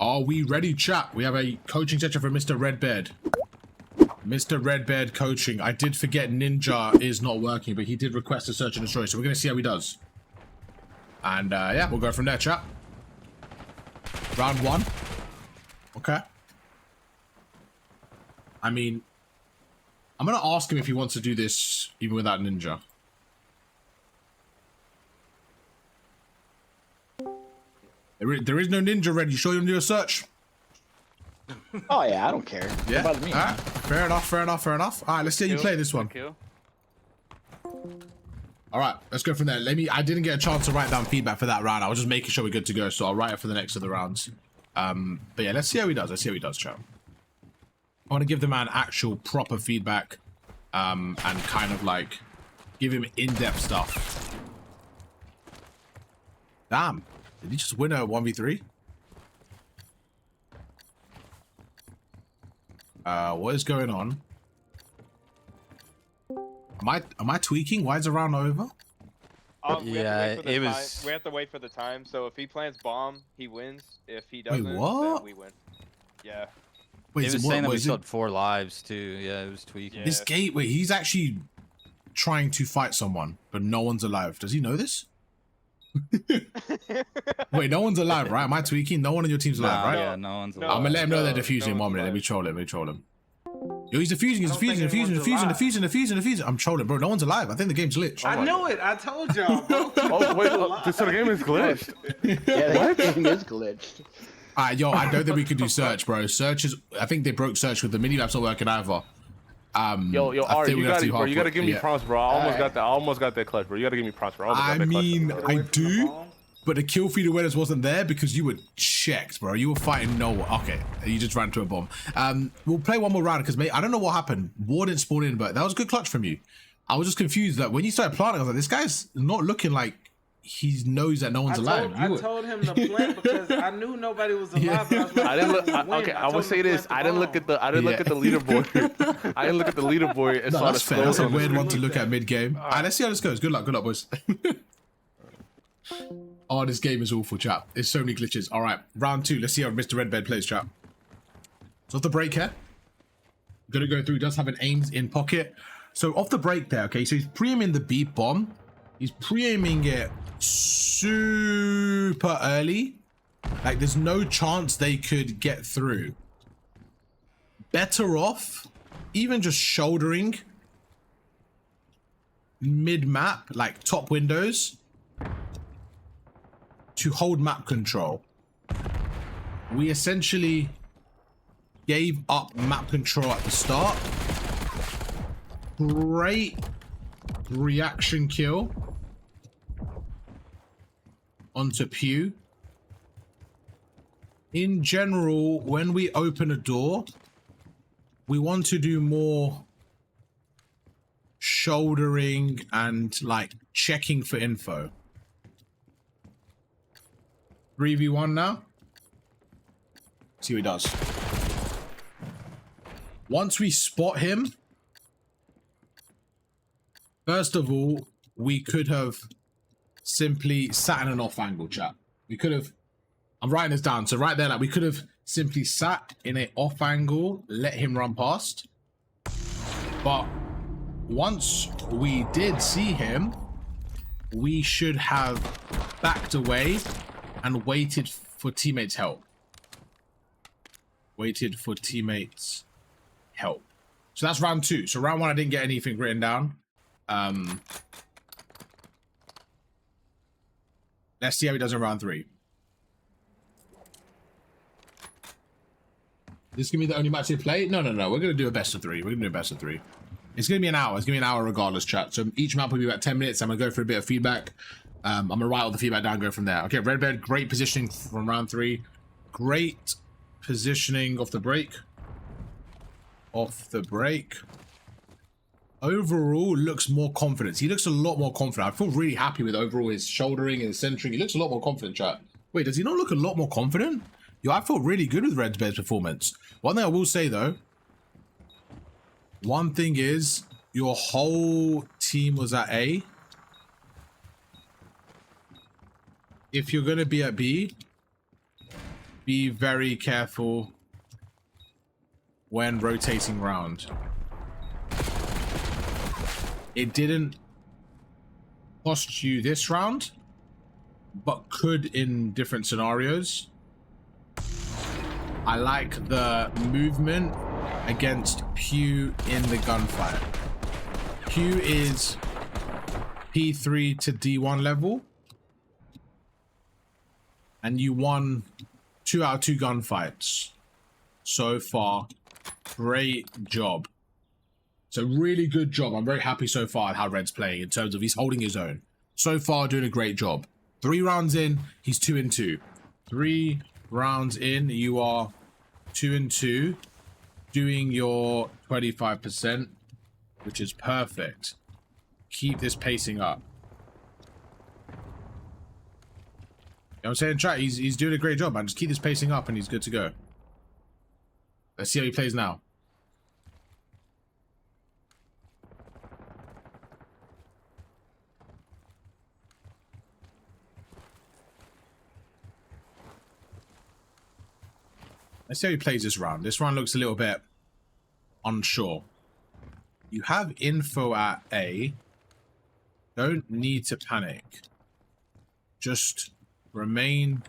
Are we ready, chat? We have a coaching session for Mr. Redbeard. Mr. Redbeard coaching. I did forget Ninja is not working, but he did request a search and destroy, so we're going to see how he does. And yeah, we'll go from there, chat. Round 1. Okay. I mean, I'm going to ask him if he wants to do this even without Ninja. There is no Ninja ready. You sure you want to do a search? Oh yeah, I don't care. Yeah. About me, right. Fair enough. Fair enough. Fair enough. All right, let's see how you play this one. All right, let's go from there. I didn't get a chance to write down feedback for that round. I was just making sure we're good to go, so I'll write it for the next of the rounds. But yeah, let's see how he does. Let's see how he does, chat. I want to give the man actual proper feedback, and kind of like give him in-depth stuff. Damn, did he just win a 1v3? What is going on? Am I tweaking? Why is the round over? Yeah, we have to wait for the time. So if he plans bomb, he wins. If he doesn't, then we win. Yeah. Wait, he was saying that we still had 4 lives too. Yeah, it was tweaking. Yeah. This gate, wait, he's actually trying to fight someone, but no one's alive. Does he know this? Wait, no one's alive, right? Am I tweaking? No one in your team's alive, right? Yeah, no one's alive. I'm gonna let him know they're defusing in 1 minute. Let me troll him. Yo, he's defusing. I'm trolling, bro. No one's alive. I think the game's glitched. I knew it. I told y'all. Oh wait, so the game is glitched. Yeah, the game is glitched. Yo, I don't think we could do search, bro. Search is. I think they broke search with the mini map's not working either. Yo, Ari, you gotta give me prompts, bro. I almost got that clutch, bro. You gotta give me prompts, bro. I mean, I do, but the kill feed awareness wasn't there because you were checked, bro. You were fighting no one. Okay, you just ran to a bomb. We'll play one more round because I don't know what happened. War didn't spawn in, but that was a good clutch from you. I was just confused that when you started planting, I was like, this guy's not looking like he knows that no one's alive. I told him to plant because I knew nobody was alive. Yeah. I didn't look. Okay, I would say this. I didn't look at the leaderboard. I didn't look at the leaderboard. And no, that's fair. That's a weird one to look at mid game. All right, let's see how this goes. Good luck, boys. Oh, this game is awful, chat. There's so many glitches. All right, round 2. Let's see how Mr. Redbeard plays, chat. So off the break here, gonna go through. Does have an aims in pocket. So off the break there. Okay, so he's pre-aiming the beep bomb. He's pre-aiming it super early. Like there's no chance they could get through. Better off even just shouldering mid-map, like top windows, to hold map control. We essentially gave up map control at the start. Great reaction kill onto Pew. In general, when we open a door, we want to do more shouldering and like checking for info. 3v1 now. See what he does. Once we spot him, first of all, we could have simply sat in an off angle, chat. We could have, I'm writing this down. So right there, like we could have simply sat in an off angle, let him run past. But once we did see him, we should have backed away and waited for teammates' help. Waited for teammates' help. So that's round 2. So round 1, I didn't get anything written down. Let's see how he does in round 3. This is gonna be the only match they play? No. We're gonna do a best of 3. We're gonna do a best of 3. It's gonna be an hour. It's gonna be an hour regardless, chat. So each map will be about 10 minutes. I'm gonna go for a bit of feedback. I'm gonna write all the feedback down and go from there. Okay, Redbeard, great positioning from round 3. Great positioning off the break. Overall, looks more confident. He looks a lot more confident. I feel really happy with overall his shouldering and his centering. He looks a lot more confident, chat. Wait, does he not look a lot more confident? Yo, I feel really good with Redbeard's performance. One thing I will say though, one thing is your whole team was at A. If you're gonna be at B, be very careful when rotating round. It didn't cost you this round, but could in different scenarios. I like the movement against Pew in the gunfight. Pew is P3 to D1 level, and you won 2 out of 2 gunfights so far. Great job. It's a really good job. I'm very happy so far at how Red's playing in terms of he's holding his own. So far, doing a great job. 3 rounds in, he's 2-2. 3 rounds in, you are 2-2, doing your 25%, which is perfect. Keep this pacing up. You know what I'm saying, chat? He's doing a great job, man. Just keep this pacing up and he's good to go. Let's see how he plays now. Let's see how he plays this round. This round looks a little bit unsure. You have info at A. Don't need to panic. Just remain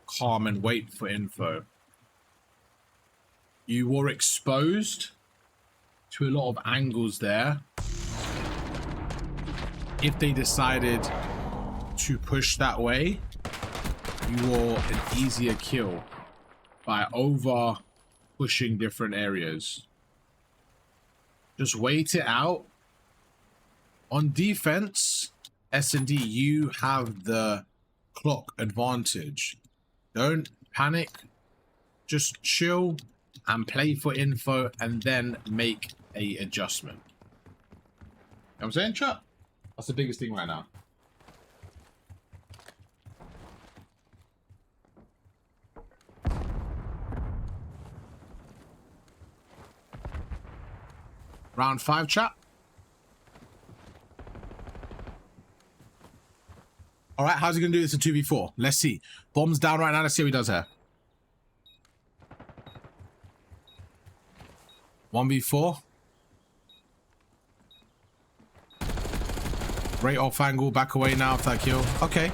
calm and wait for info. You were exposed to a lot of angles there. If they decided to push that way, you were an easier kill by over pushing different areas. Just wait it out. On defense, S&D, you have the clock advantage. Don't panic. Just chill and play for info and then make a adjustment. You know what I'm saying, chat? That's the biggest thing right now. Round 5, chat. All right, how's he gonna do this in 2v4? Let's see. Bombs down right now. Let's see what he does here. 1v4. Great off angle. Back away now for that kill. Okay.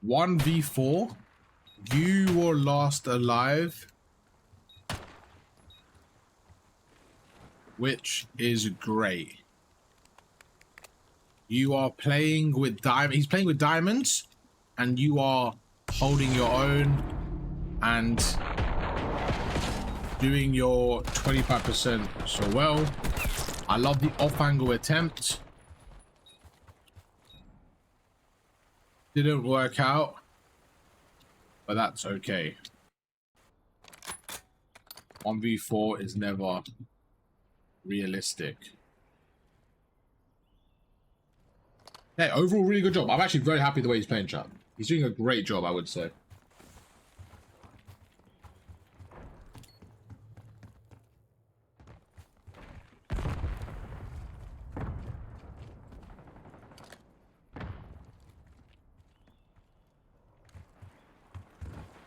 1v4. You were last alive, which is great. You are playing with diamond. He's playing with diamonds, and you are holding your own and doing your 25% so well. I love the off-angle attempt. Didn't work out, but that's okay. 1v4 is never realistic. Hey, overall, really good job. I'm actually very happy the way he's playing, chat. He's doing a great job, I would say.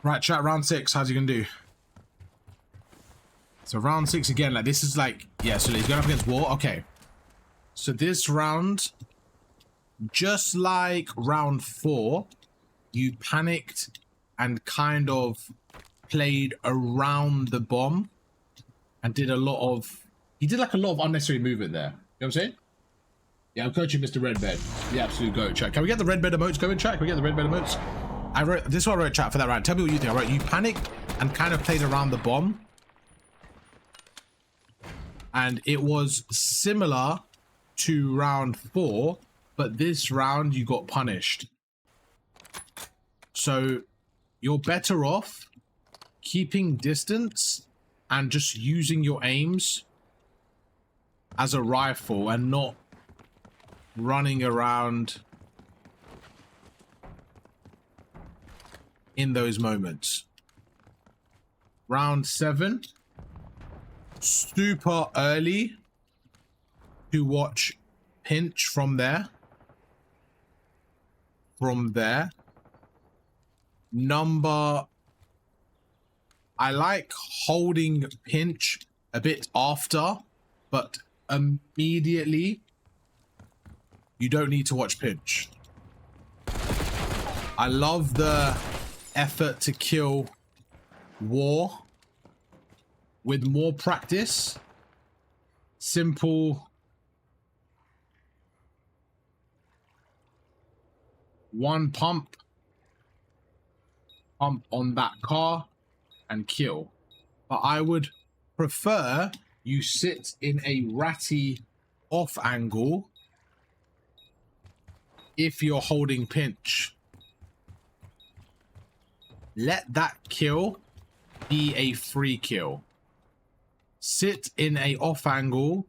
Right, chat, round 6. How's he gonna do? So round 6 again, like this is like, yeah, so he's going up against War. Okay. So this round, just like round 4, you panicked and kind of played around the bomb and did a lot of, he did like a lot of unnecessary movement there. You know what I'm saying? Yeah, I'm coaching Mr. Redbed. The absolute goat, chat. Can we get the Redbed emotes going, chat? Can we get the Redbed emotes? I wrote, this is what I wrote, chat, for that round. Tell me what you think. I wrote, you panicked and kind of played around the bomb. And it was similar to round 4, but this round you got punished. So you're better off keeping distance and just using your aims as a rifle and not running around in those moments. Round 7. Super early to watch pinch from there. I like holding pinch a bit after, but immediately you don't need to watch pinch. I love the effort to kill war. With more practice, simple one pump on that car and kill. But I would prefer you sit in a ratty off angle if you're holding pinch. Let that kill be a free kill. Sit in a off angle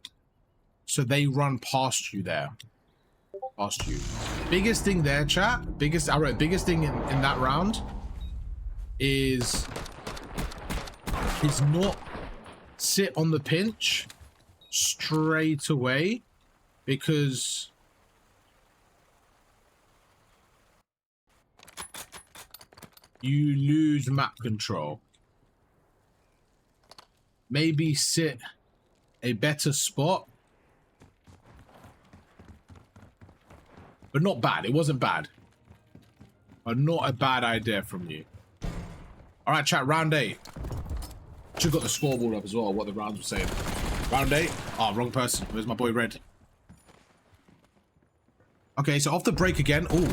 so they run past you there. Past you. Biggest thing there, chat. I wrote biggest thing in that round is not sit on the pinch straight away, because you lose map control. Maybe sit a better spot. But not bad. It wasn't bad. But not a bad idea from you. Alright, chat, round 8. Should have got the scoreboard up as well, what the rounds were saying. Round 8. Oh, wrong person. Where's my boy Red? Okay, so off the break again. Ooh.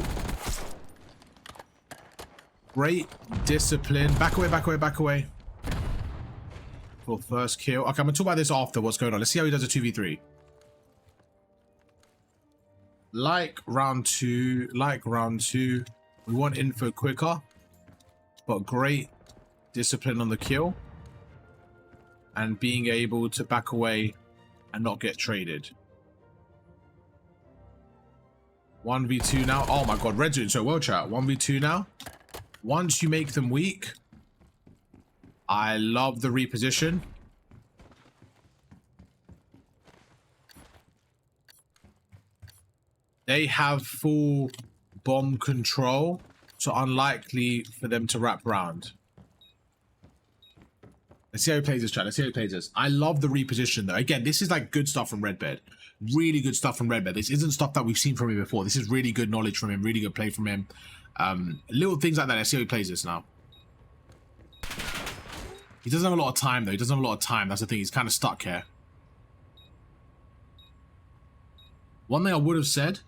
Great discipline. Back away, back away, back away. For first kill. Okay, I'm gonna talk about this after what's going on. Let's see how he does a 2v3. Like round 2, we want info quicker, but great discipline on the kill and being able to back away and not get traded. 1v2 now. Oh my god, Red's doing so well, chat. 1v2 now. Once you make them weak, I love the reposition. They have full bomb control, so unlikely for them to wrap round. Let's see how he plays this, chat. Let's see how he plays this. I love the reposition, though. Again, this is like good stuff from Redbed. Really good stuff from Redbed. This isn't stuff that we've seen from him before. This is really good knowledge from him. Really good play from him. Little things like that. Let's see how he plays this now. He doesn't have a lot of time, though. He doesn't have a lot of time. That's the thing. He's kind of stuck here. One thing I would have said...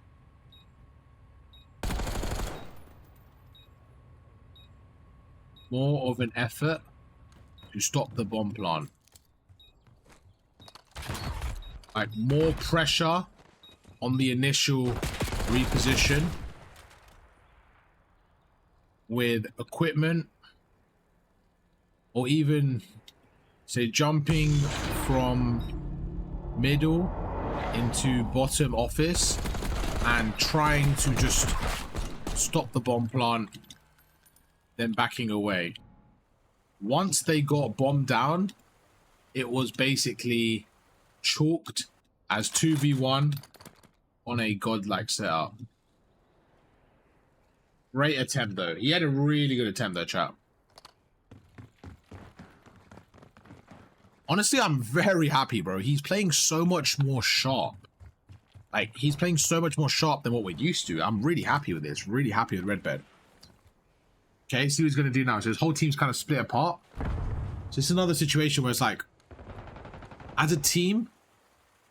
more of an effort to stop the bomb plant. Like, more pressure on the initial reposition with equipment, or even, say, jumping from middle into bottom office and trying to just stop the bomb plant, then backing away. Once they got bombed down, it was basically chalked as 2v1 on a godlike setup. Great attempt, though. He had a really good attempt, though, chat. Honestly, I'm very happy, bro. He's playing so much more sharp. Like, he's playing so much more sharp than what we're used to. I'm really happy with this. Really happy with Redbed. Okay, see what he's going to do now. So his whole team's kind of split apart. So it's another situation where it's like, as a team,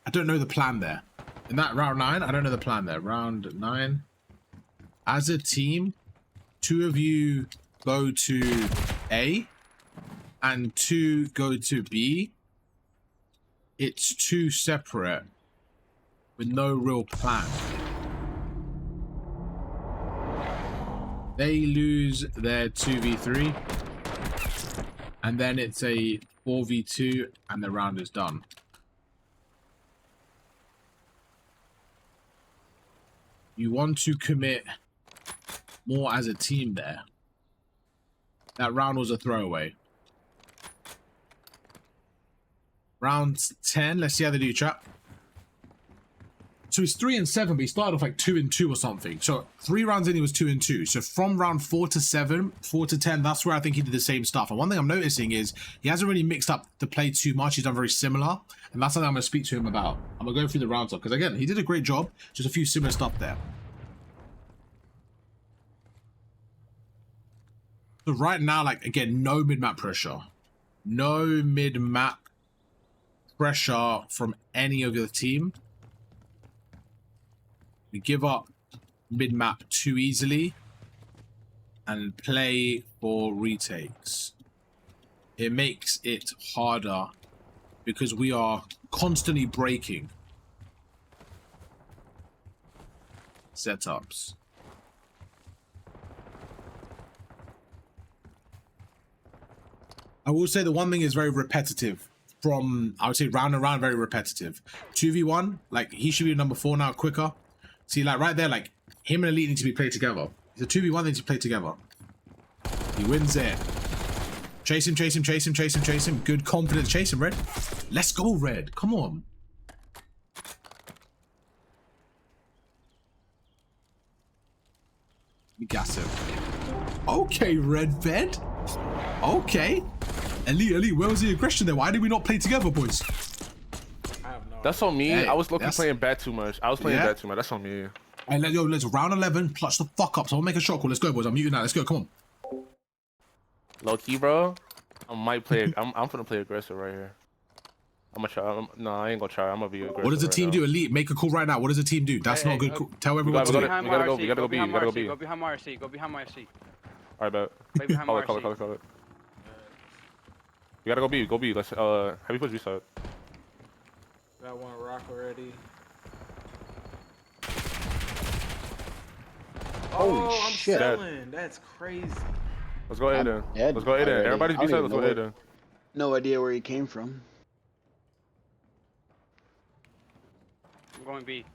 I don't know the plan there. In that round 9, I don't know the plan there. Round 9. As a team, 2 of you go to A and 2 go to B. It's 2 separate with no real plan. They lose their 2v3 and then it's a 4v2 and the round is done. You want to commit more as a team there. That round was a throwaway. Round 10, let's see how they do, chat. So he's 3-7, but he started off like 2-2 or something. So 3 rounds in, he was 2-2. So from round 4 to 7, 4 to 10, that's where I think he did the same stuff. And one thing I'm noticing is he hasn't really mixed up the play too much. He's done very similar. And that's something I'm going to speak to him about. I'm going to go through the rounds up. Because again, he did a great job. Just a few similar stuff there. So right now, like, again, no mid-map pressure. No mid-map pressure from any of the team. We give up mid-map too easily and play for retakes. It makes it harder because we are constantly breaking setups. I will say the one thing is very repetitive. From, I would say, round and round, very repetitive. 2v1, like, he should be number 4 now, quicker. See, like, right there, like, him and Elite need to be played together. It's a 2v1, they need to play together. He wins it. Chase him, chase him, chase him, chase him, chase him. Good confidence. Chase him, Red. Let's go, Red. Come on. We gas him. Okay, Red Bed. Okay. Elite, where was the aggression there? Why did we not play together, boys? That's on me. Hey, I was looking playing bad too much. I was playing bad too much. That's on me. Hey, let's round 11, clutch the fuck up. So I'll make a shot call. Let's go, boys. I'm muting now. Let's go. Come on. Low key, bro. I might play. I'm gonna play aggressive right here. I'm gonna try. No, I ain't gonna try. I'm gonna be aggressive. What does the team do? Elite, make a call right now. What does the team do? That's not good. Tell everyone to do. We gotta go. We gotta go B. We gotta go B. Go behind my RC. Go behind my RC. All right, bet. Wait behind my RC. Call it. We gotta go B. Go B. Let's have you push B side. Got one rock already. Holy shit. I'm selling. That's crazy. Let's go A then. Let's go A then. Everybody's B side. Let's go A then. No idea where he came from. I'm going B.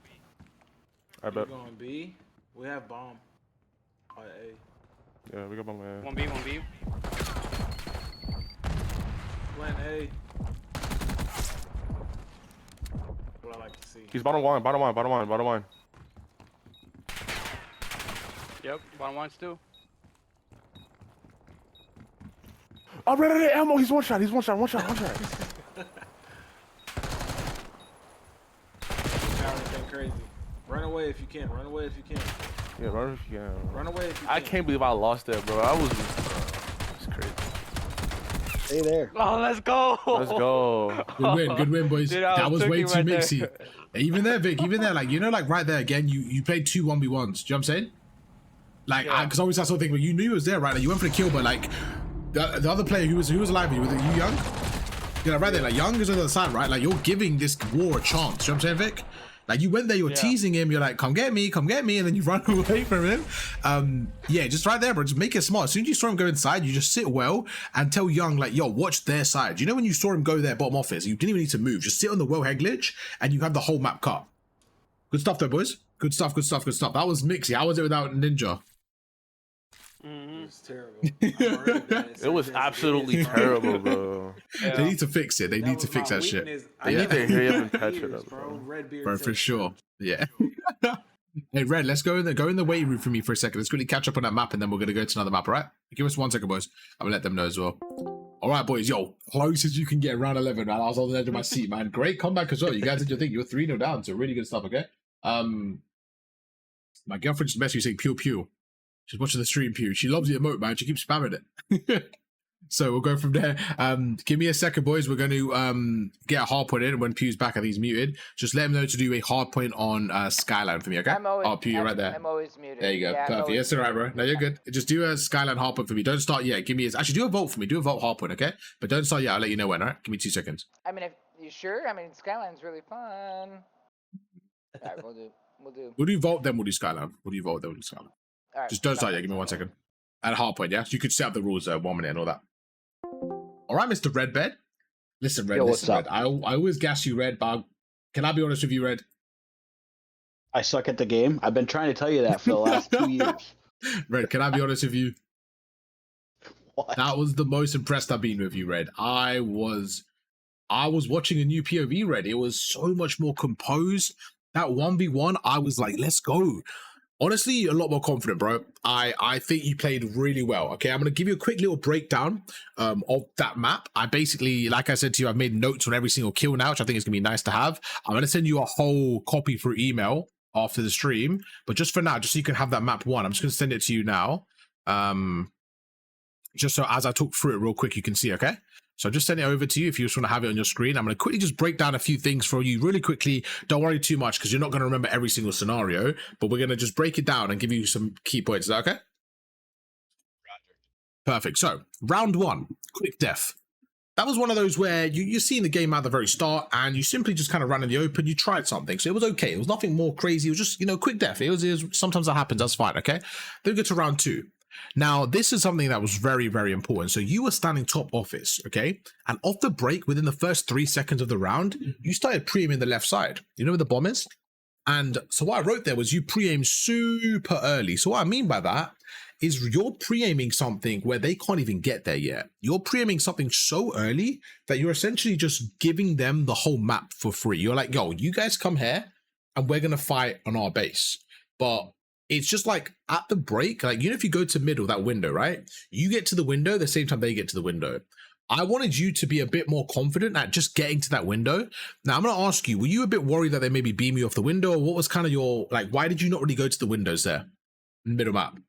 I bet. Going B. We have bomb. Oh, A. Yeah, we got bomb A. 1B, 1B. Plan A. What I like to see. He's bottom one. Yep, bottom one still. Oh, ran out of ammo. He's one shot. Crazy. Run away if you can. Run away if you can. Yeah, run if you can. Run away if you can. I can't believe I lost that, bro. It's crazy. Stay there. Oh, let's go. Let's go. Good win, boys. Dude, that was way too right mixy. Even there, Vic, like, you know, like right there again, you played 2 1v1s. Do you know what I'm saying? Like, because obviously that's the thing, but you knew he was there, right? Like, you went for the kill, but like, the other player who was alive, was it you, Young? Yeah, right there, like, Young is on the other side, right? Like, you're giving this war a chance. You know what I'm saying, Vic? Like, you went there, you were teasing him, you're like, come get me, and then you run away from him. Yeah, just right there, bro, just make it smart. As soon as you saw him go inside, you just sit well and tell Young, like, yo, watch their side. You know when you saw him go there, bottom office, you didn't even need to move. Just sit on the well head glitch, and you have the whole map cut. Good stuff, though, boys. Good stuff. That was mixy. How was it without Ninja? It was terrible. It was absolutely terrible, bro. They need to fix it. They need to fix that shit. I need to hear you and patch it up, bro. Bro, for sure. Yeah. Hey, Red, let's go in the waiting room for me for a second. Let's quickly catch up on that map, and then we're gonna go to another map, all right? Give us 1 second, boys. I'm gonna let them know as well. All right, boys. Yo, close as you can get round 11, man. I was on the edge of my seat, man. Great comeback as well. You guys did your thing. You were 3-0 down, so really good stuff, okay? My girlfriend just messaged me saying pew pew. She's watching the stream, pew. She loves the emote, man. She keeps spamming it. So we'll go from there. Give me a second, boys. We're going to get a hard point in. When Pew's back, I think he's muted. Just let him know to do a hard point on Skyline for me, okay? Pew, you're right there. I'm always muted. There you go. Perfect. Yes, all right, bro. No, you're good. Just do a Skyline hard point for me. Don't start yet. Give me actually do a vote for me. Do a vote hard point, okay? But don't start yet. I'll let you know when, all right? Give me 2 seconds. I mean, if you sure? I mean, Skyline's really fun. All right, we'll do. We'll do vote, then we'll do Skyline. We'll do vote, then we'll do Skyline. All right, just don't start yet. Give me 1 second. At a hard point, yeah? So you could set up the rules 1 minute and all that. All right, Mr. Redbed. Listen, Red. Yo, listen, what's Red. I always gas you, Red, but can I be honest with you, Red? I suck at the game. I've been trying to tell you that for the last 2 years. Red, can I be honest with you? What? That was the most impressed I've been with you, Red. I was watching a new POV, Red. It was so much more composed. that 1v1, I was like, let's go. Honestly, a lot more confident, bro. I think you played really well. Okay, I'm going to give you a quick little breakdown of that map. I basically, like I said to you, I've made notes on every single kill now, which I think is going to be nice to have. I'm going to send you a whole copy through email after the stream. But just for now, just so you can have that map one, I'm just going to send it to you now. Just so as I talk through it real quick, you can see, okay? So just send it over to you if you just want to have it on your screen. I'm going to quickly just break down a few things for you really quickly. Don't worry too much because you're not going to remember every single scenario, but we're going to just break it down and give you some key points. Is that okay? Perfect. So round one, quick death. That was one of those where you're seeing the game at the very start and you simply just kind of ran in the open. You tried something. So it was okay. It was nothing more crazy. It was just, you know, quick death. It was sometimes that happens. That's fine. Okay. Then we go to round two. Now, this is something that was very, very important. So you were standing top office, okay? And off the break, within the first 3 seconds of the round, you started pre-aiming the left side. You know where the bomb is? And so what I wrote there was you pre-aim super early. So what I mean by that is you're pre-aiming something where they can't even get there yet. You're pre-aiming something so early that you're essentially just giving them the whole map for free. You're like, yo, you guys come here and we're going to fight on our base. But it's just like at the break, like, you know, if you go to middle, that window, right? You get to the window the same time they get to the window. I wanted you to be a bit more confident at just getting to that window. Now, I'm going to ask you, were you a bit worried that they maybe beam you off the window? Or what was kind of your, like, why did you not really go to the windows there? Middle map.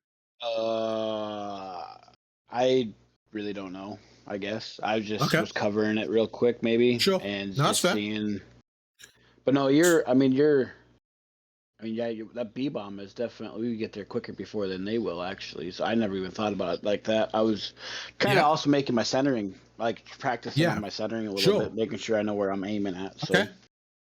I really don't know, I guess. I just was covering it real quick, maybe. Sure. And no, just that's fair. seeing. But no, yeah, that B bomb is definitely, we get there quicker before than they will, actually. So I never even thought about it like that. I was kind of also making my centering, like practicing on my centering a little bit, making sure I know where I'm aiming at. So. Okay.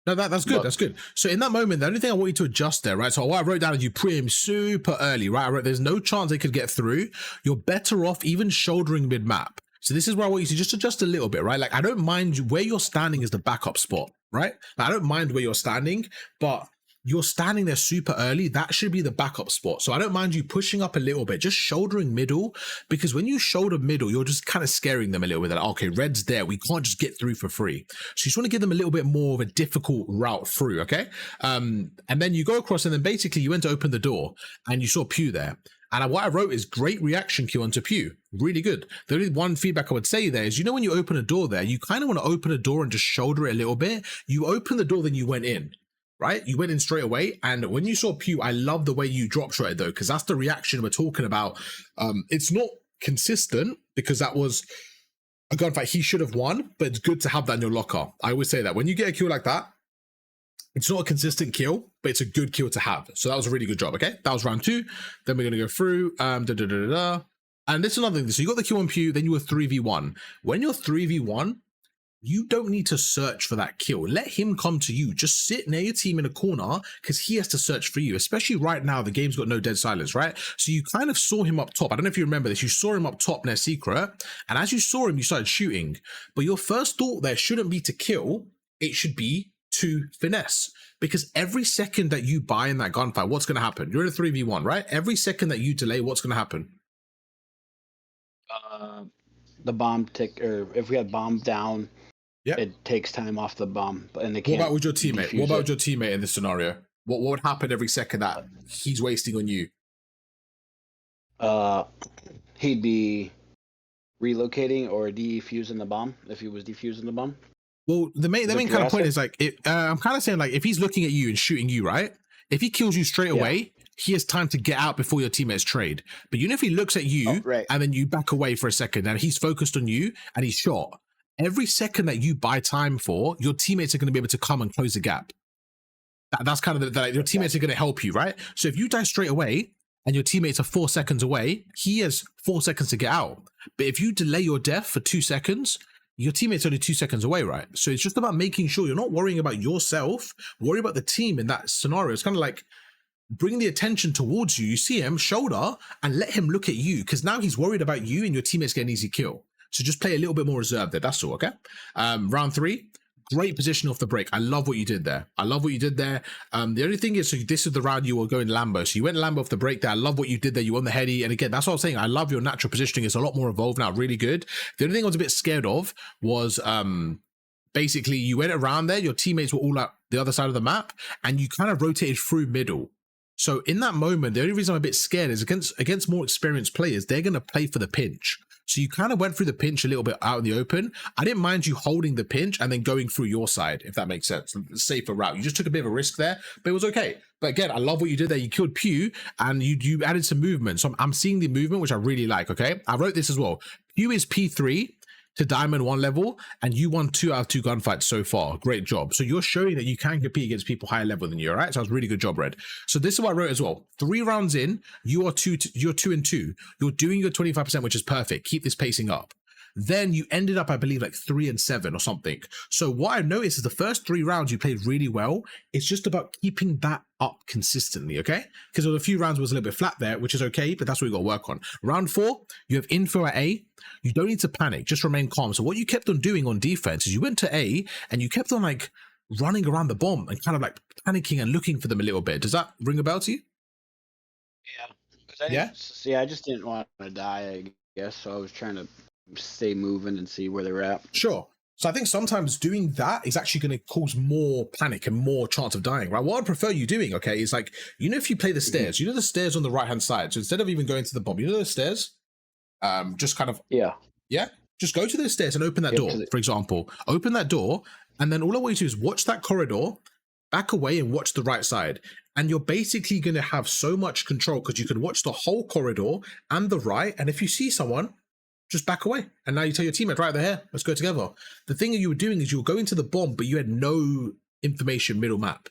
No, that's good. That's good. So in that moment, the only thing I want you to adjust there, right? So what I wrote down is you pre-aim super early, right? I wrote there's no chance they could get through. You're better off even shouldering mid-map. So this is where I want you to just adjust a little bit, right? Like, I don't mind where you're standing is the backup spot, right? Like, I don't mind where you're standing, but you're standing there super early. That should be the backup spot. So I don't mind you pushing up a little bit, just shouldering middle, because when you shoulder middle, you're just kind of scaring them a little bit. Like, okay, red's there. We can't just get through for free. So you just want to give them a little bit more of a difficult route through, okay? And then you go across and then basically you went to open the door and you saw Pew there. And what I wrote is great reaction queue onto Pew. Really good. The only one feedback I would say there is, you know, when you open a door there, you kind of want to open a door and just shoulder it a little bit. You open the door, then you went in. Right? You went in straight away. And when you saw Pew, I love the way you drop shot it though, because that's the reaction we're talking about. It's not consistent because that was a gunfight he should have won, but it's good to have that in your locker. I always say that when you get a kill like that, it's not a consistent kill, but it's a good kill to have. So that was a really good job. Okay. That was round two. Then we're going to go through, And this is another thing. So you got the kill on Pew, then you were 3v1. When you're 3v1, you don't need to search for that kill. Let him come to you. Just sit near your team in a corner because he has to search for you, especially right now. The game's got no dead silence, right? So you kind of saw him up top. I don't know if you remember this. You saw him up top near Secret. And as you saw him, you started shooting. But your first thought there shouldn't be to kill. It should be to finesse. Because every second that you buy in that gunfight, what's going to happen? You're in a 3v1, right? Every second that you delay, what's going to happen? The bomb tick, or if we had bomb down, yep, it takes time off the bomb, and they can't. What about with your teammate? What about with your teammate in this scenario? What would happen every second that he's wasting on you? He'd be relocating or defusing the bomb if he was defusing the bomb. Well, the main kind of point is like, I'm kind of saying like, if he's looking at you and shooting you, right? If he kills you straight away, he has time to get out before your teammates trade. But you know, if he looks at you and then you back away for a second and he's focused on you and he's shot, every second that you buy time for, your teammates are going to be able to come and close the gap. That's kind of your teammates are going to help you, right? So if you die straight away and your teammates are 4 seconds away, he has 4 seconds to get out. But if you delay your death for 2 seconds, your teammate's only 2 seconds away, right? So it's just about making sure you're not worrying about yourself, worry about the team in that scenario. It's kind of like bring the attention towards you. You see him, shoulder, and let him look at you, because now he's worried about you and your teammates get an easy kill. So just play a little bit more reserved there. That's all, okay? Round three, great position off the break. I love what you did there. The only thing is, so this is the round you were going Lambo. So you went Lambo off the break there. I love what you did there. You won the heady. And again, that's what I was saying. I love your natural positioning. It's a lot more evolved now. Really good. The only thing I was a bit scared of was basically you went around there. Your teammates were all like the other side of the map, and you kind of rotated through middle. So in that moment, the only reason I'm a bit scared is against more experienced players, they're going to play for the pinch. So you kind of went through the pinch a little bit out in the open. I didn't mind you holding the pinch and then going through your side, if that makes sense. Safer route. You just took a bit of a risk there, but it was okay. But again, I love what you did there. You killed Pew and you added some movement. So I'm seeing the movement, which I really like, okay? I wrote this as well. Pew is P3 to Diamond 1 level, and you won 2 out of 2 gunfights so far. Great job. So you're showing that you can compete against people higher level than you, all right? So that was really good job, Red. So this is what I wrote as well. 3 rounds in, you're 2 and 2. You're doing your 25%, which is perfect. Keep this pacing up. Then you ended up, I believe, like 3 and 7 or something. So what I've noticed is the first 3 rounds you played really well. It's just about keeping that up consistently, okay? Because there was a few rounds was a little bit flat there, which is okay, but that's what we got to work on. Round 4, you have info at A. You don't need to panic, just remain calm. So what you kept on doing on defense is you went to A and you kept on like running around the bomb and kind of like panicking and looking for them a little bit. Does that ring a bell to you? Yeah. Yeah, I just didn't want to die, I guess. So I was trying to stay moving and see where they're at. Sure. So I think sometimes doing that is actually going to cause more panic and more chance of dying, right? What I'd prefer you doing, okay, is like, you know, if you play the stairs, you know the stairs on the right-hand side. So instead of even going to the bomb, you know the stairs? Just kind of... Yeah? Just go to those stairs and open that door, for example. Open that door, and then all I want you to do is watch that corridor, back away and watch the right side. And you're basically going to have so much control because you can watch the whole corridor and the right. And if you see someone, just back away. And now you tell your teammate, right, they're here. Let's go together. The thing that you were doing is you were going to the bomb, but you had no information middle map.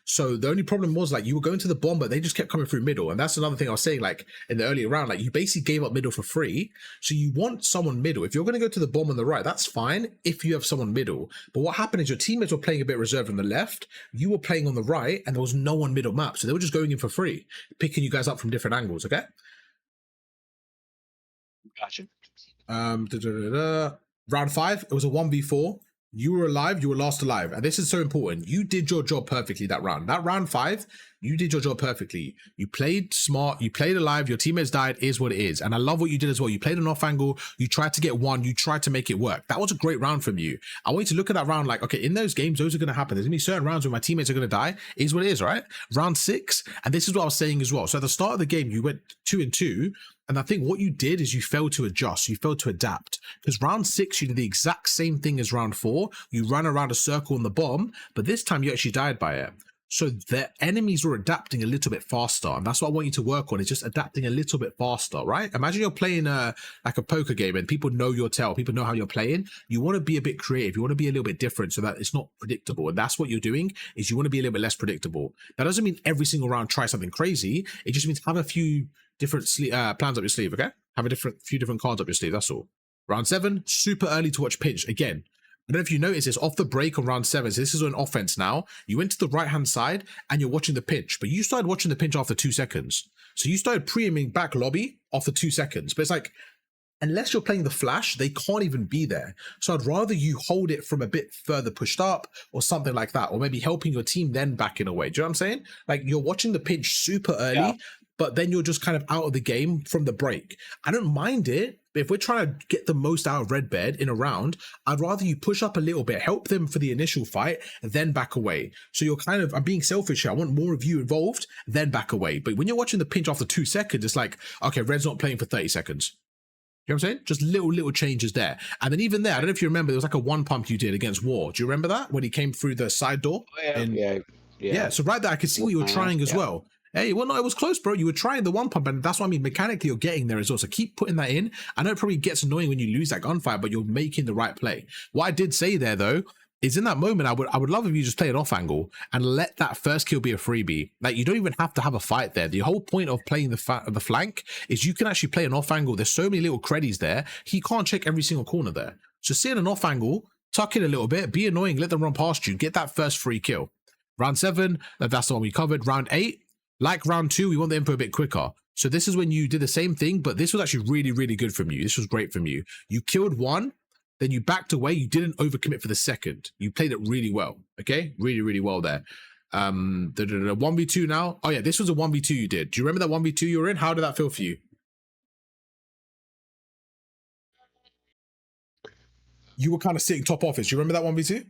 So the only problem was like you were going to the bomb, but they just kept coming through middle. And that's another thing I was saying, like in the earlier round, like you basically gave up middle for free. So you want someone middle. If you're going to go to the bomb on the right, that's fine if you have someone middle. But what happened is your teammates were playing a bit reserved on the left. You were playing on the right and there was no one middle map. So they were just going in for free, picking you guys up from different angles. Okay. Gotcha. Round 5, it was a 1v4. You were alive, you were last alive. And this is so important. You did your job perfectly that round. That round 5, you did your job perfectly. You played smart, you played alive, your teammates died, is what it is. And I love what you did as well. You played an off angle, you tried to get one, you tried to make it work. That was a great round from you. I want you to look at that round like, okay, in those games, those are going to happen. There's going to be certain rounds where my teammates are going to die, is what it is, right? Round 6, and this is what I was saying as well. So at the start of the game, you went 2 and 2. And I think what you did is you failed to adjust, you failed to adapt. Because round 6, you did the exact same thing as round 4. You ran around a circle on the bomb, but this time you actually died by it. So the enemies were adapting a little bit faster. And that's what I want you to work on, is just adapting a little bit faster, right? Imagine you're playing like a poker game and people know your tell, people know how you're playing. You want to be a bit creative. You want to be a little bit different so that it's not predictable. And that's what you're doing, is you want to be a little bit less predictable. That doesn't mean every single round try something crazy. It just means have a few different plans up your sleeve, okay? Have a few different cards up your sleeve, that's all. Round 7, super early to watch pinch. Again, I don't know if you noticed this, off the break on round 7, so this is an offense now. You went to the right-hand side and you're watching the pinch, but you started watching the pinch after 2 seconds. So you started pre-aiming back lobby after 2 seconds. But it's like, unless you're playing the flash, they can't even be there. So I'd rather you hold it from a bit further pushed up or something like that, or maybe helping your team then back in a way. Do you know what I'm saying? Like, you're watching the pinch super early, but then you're just kind of out of the game from the break. I don't mind it, but if we're trying to get the most out of Red Bed in a round, I'd rather you push up a little bit, help them for the initial fight, and then back away. So you're kind of, I'm being selfish here. I want more of you involved, then back away. But when you're watching the pinch after 2 seconds, it's like, okay, Red's not playing for 30 seconds. You know what I'm saying? Just little changes there. And then even there, I don't know if you remember, there was like a 1 pump you did against War. Do you remember that? When he came through the side door? Yeah. So right there, I could see what you were trying as well. Hey, well, no, it was close, bro. You were trying the 1 pump, and that's what I mean. Mechanically, you're getting there as well. So keep putting that in. I know it probably gets annoying when you lose that gunfight, but you're making the right play. What I did say there, though, is in that moment, I would love if you just play an off angle and let that first kill be a freebie. Like, you don't even have to have a fight there. The whole point of playing the flank is you can actually play an off angle. There's so many little creddies there. He can't check every single corner there. So sit in an off angle, tuck in a little bit, be annoying, let them run past you, get that first free kill. Round 7, that's the one we covered. Round 8, like round 2, we want the info a bit quicker. So this is when you did the same thing, but this was actually really good from you. This was great from you. You killed 1, then you backed away. You didn't overcommit for the second. You played it really well. Okay, really well there. 1v2 now. Oh yeah, this was a 1v2 you did. Do you remember that 1v2 you were in? How did that feel for you? You were kind of sitting top office. Do you remember that 1v2?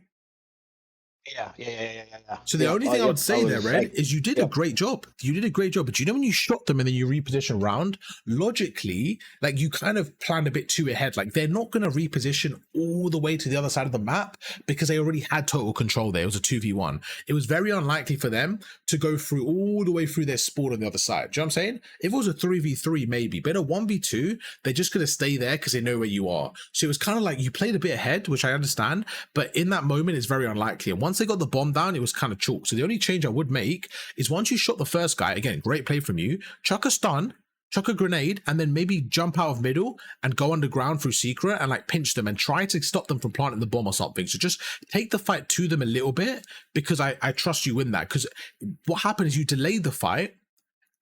Yeah. So the only thing I would say there, Red, like, is you did a great job. You did a great job. But you know when you shot them and then you reposition round, logically, like you kind of planned a bit too ahead. Like they're not going to reposition all the way to the other side of the map because they already had total control there. It was a 2v1. It was very unlikely for them to go through all the way through their spawn on the other side. Do you know what I'm saying? If it was a 3v3, maybe. But a 1v2, they're just going to stay there because they know where you are. So it was kind of like you played a bit ahead, which I understand. But in that moment, it's very unlikely. And once they got the bomb down, it was kind of chalk. So the only change I would make is once you shot the first guy, again, great play from you, chuck a stun, chuck a grenade, and then maybe jump out of middle and go underground through secret and like pinch them and try to stop them from planting the bomb or something. So just take the fight to them a little bit because I trust you in that. Because what happened is you delayed the fight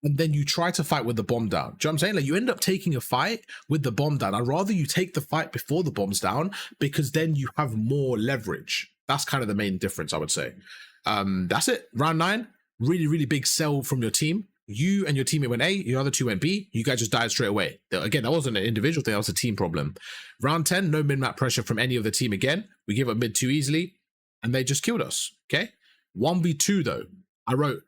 and then you try to fight with the bomb down. Do you know what I'm saying? Like you end up taking a fight with the bomb down. I'd rather you take the fight before the bomb's down because then you have more leverage. That's kind of the main difference, I would say. That's it. Round 9, really, really big sell from your team. You and your teammate went A, your other two went B. You guys just died straight away. Again, that wasn't an individual thing, that was a team problem. Round 10, no min-map pressure from any of the team again. We gave up mid too easily, and they just killed us, okay? 1v2 though. I wrote,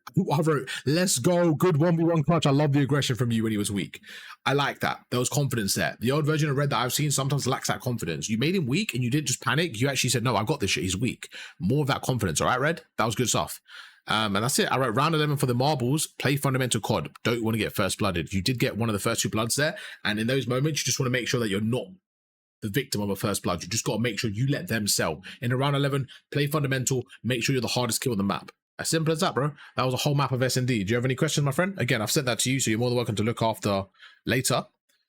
let's go, good 1v1 clutch. I love the aggression from you when he was weak. I like that. There was confidence there. The old version of Red that I've seen sometimes lacks that confidence. You made him weak and you didn't just panic. You actually said, no, I got this shit. He's weak. More of that confidence. All right, Red? That was good stuff. And that's it. I wrote round 11 for the marbles. Play fundamental COD. Don't want to get first blooded. You did get one of the first 2 bloods there. And in those moments, you just want to make sure that you're not the victim of a first blood. You just got to make sure you let them sell. In a round 11, play fundamental. Make sure you're the hardest kill on the map. As simple as that, bro. That was a whole map of S&D. Do you have any questions, my friend? Again, I've sent that to you, so you're more than welcome to look after later.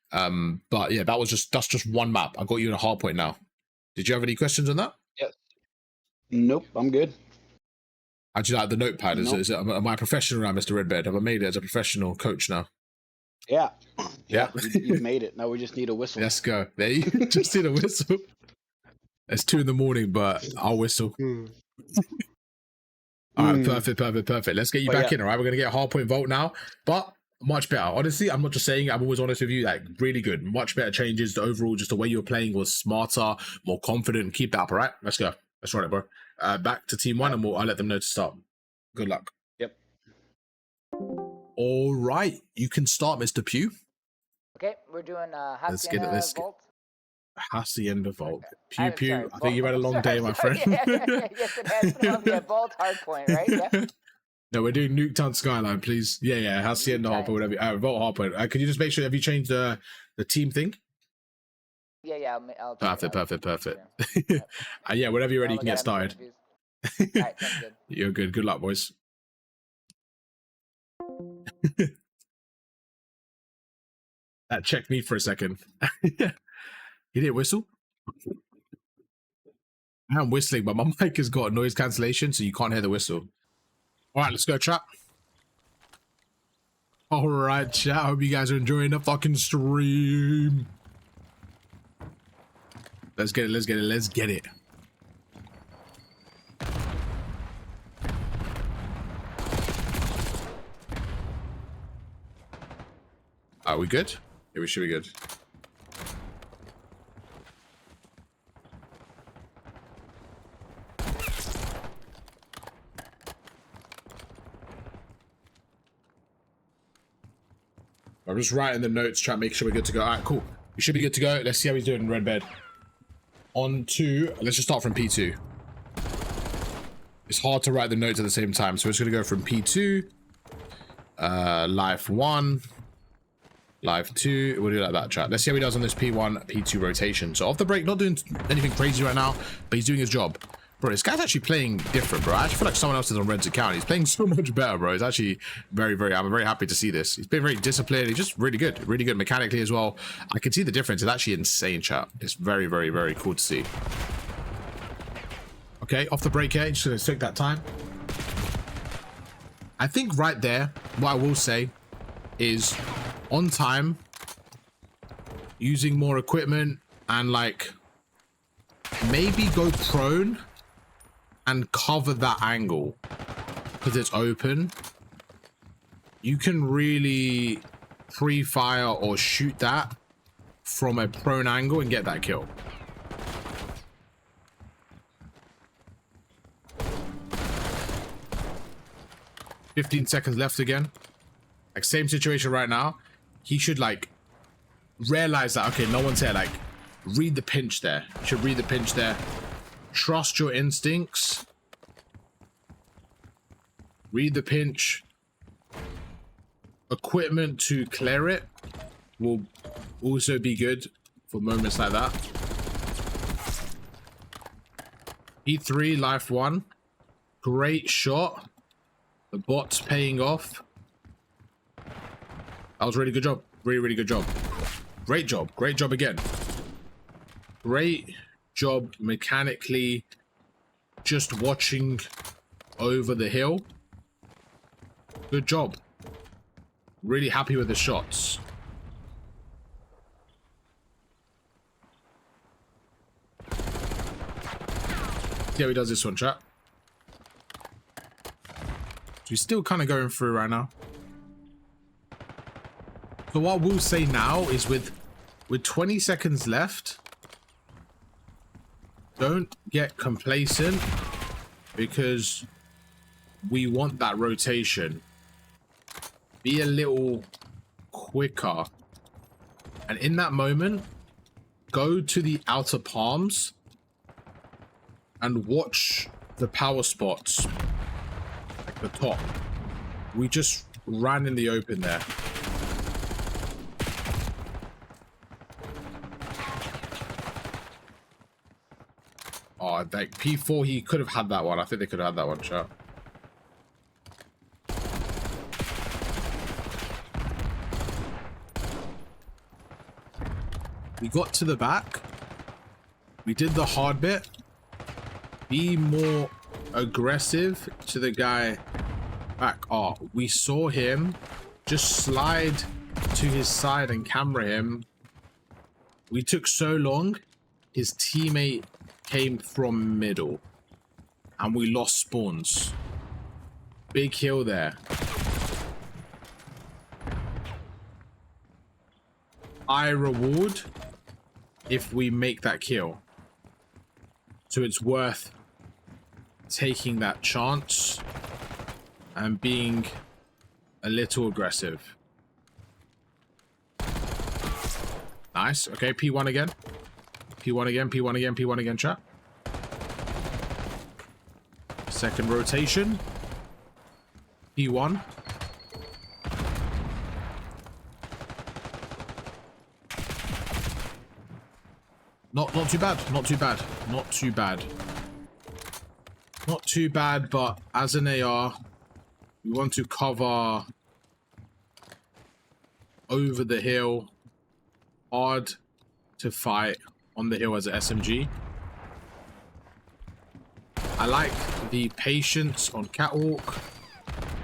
But yeah, that's just one map. I got you in a hard point now. Did you have any questions on that? Yes. Nope, I'm good. How'd you like the notepad? Nope. Am I professional now, Mr. Redbed? Have I made it as a professional coach now? Yeah. Yeah. You've made it. Now we just need a whistle. Let's go. There you just need a whistle. It's 2 in, but I'll whistle. All right, perfect. Let's get you back in, all right? We're going to get a hard point vote now, but much better. Honestly, I'm not just saying it. I'm always honest with you. Like, really good. Much better changes. The overall, just the way you were playing was smarter, more confident. Keep that up, all right? Let's go. Let's run it, bro. Back to team 1, and I'll let them know to start. Good luck. Yep. All right. You can start, Mr. Pugh. Okay, we're doing Hacienda Vault. Hacienda Vault. Okay. Pew. I think you've had a long day, my friend. Yes, it has. Yeah, Vault Hardpoint, right? Yeah. No, we're doing Nuketown Skyline, please. Yeah. Hacienda Hardpoint, whatever. Vault Hardpoint. Can you just make sure, have you changed the team thing? Yeah. I'll perfect. Yeah, whenever you're ready, you can get started. All right, sounds good. You're good. Good luck, boys. That checked me for a second. You didn't whistle? I am whistling, but my mic has got noise cancellation, so you can't hear the whistle. All right, let's go, chat. All right, chat. Hope you guys are enjoying the fucking stream. Let's get it. Are we good? Yeah, we should be good. I'm just writing the notes, trying to make sure we're good to go. All right, cool. We should be good to go. Let's see how he's doing in red bed. On to, let's just start from P2. It's hard to write the notes at the same time, so we're just going to go from P2, life 1, life 2. We'll do it like that, chat. Let's see how he does on this P1, P2 rotation. So off the break, not doing anything crazy right now, but he's doing his job. Bro, this guy's actually playing different, bro. I actually feel like someone else is on Red's account. He's playing so much better, bro. It's actually I'm very happy to see this. He's been very disciplined. He's just really good mechanically as well. I can see the difference. It's actually insane, chat. It's very, very, very cool to see. Okay, off the break here. Just gonna take that time. I think right there, what I will say is on time, using more equipment and like maybe go prone and cover that angle because it's open. You can really pre-fire or shoot that from a prone angle and get that kill. 15 seconds left again. Like, same situation right now. He should, like, realize that, okay, no one's here. Like, read the pinch there. You should read the pinch there. Trust your instincts. Read the pinch. Equipment to clear it will also be good for moments like that. E3, life 1. Great shot. The bot's paying off. That was a really good job. Really, really good job. Great job. Great job again. Great job mechanically. Just watching over the hill. Good job. Really happy with the shots. See how he does this one, chat. So he's still kind of going through right now. So what we'll say now is with 20 seconds left, don't get complacent because we want that rotation. Be a little quicker. And in that moment, go to the outer palms and watch the power spots. Like the top. We just ran in the open there. Oh, like P4, he could have had that one. I think they could have had that one, chat. We got to the back. We did the hard bit. Be more aggressive to the guy back. Oh, we saw him just slide to his side and camera him. We took so long. His teammate came from middle. And we lost spawns. Big hill there. High reward if we make that kill. So it's worth taking that chance and being a little aggressive. Nice. Okay, P1 again. P1 again, P1 again, P1 again, chat. Second rotation. P1. Not too bad, not too bad, not too bad. Not too bad, but as an AR, we want to cover over the hill. Hard to fight on the hill as an SMG. I like the patience on catwalk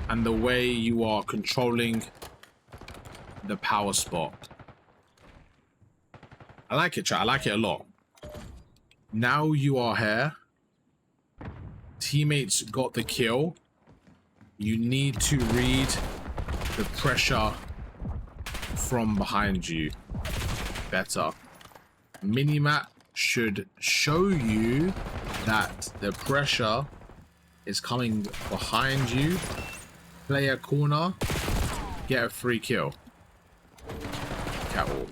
and the way you are controlling the power spot. I like it, chat. I like it a lot. Now you are here. Teammates got the kill. You need to read the pressure from behind you better. Minimap should show you that the pressure is coming behind you. Play a corner. Get a free kill. Catwalk.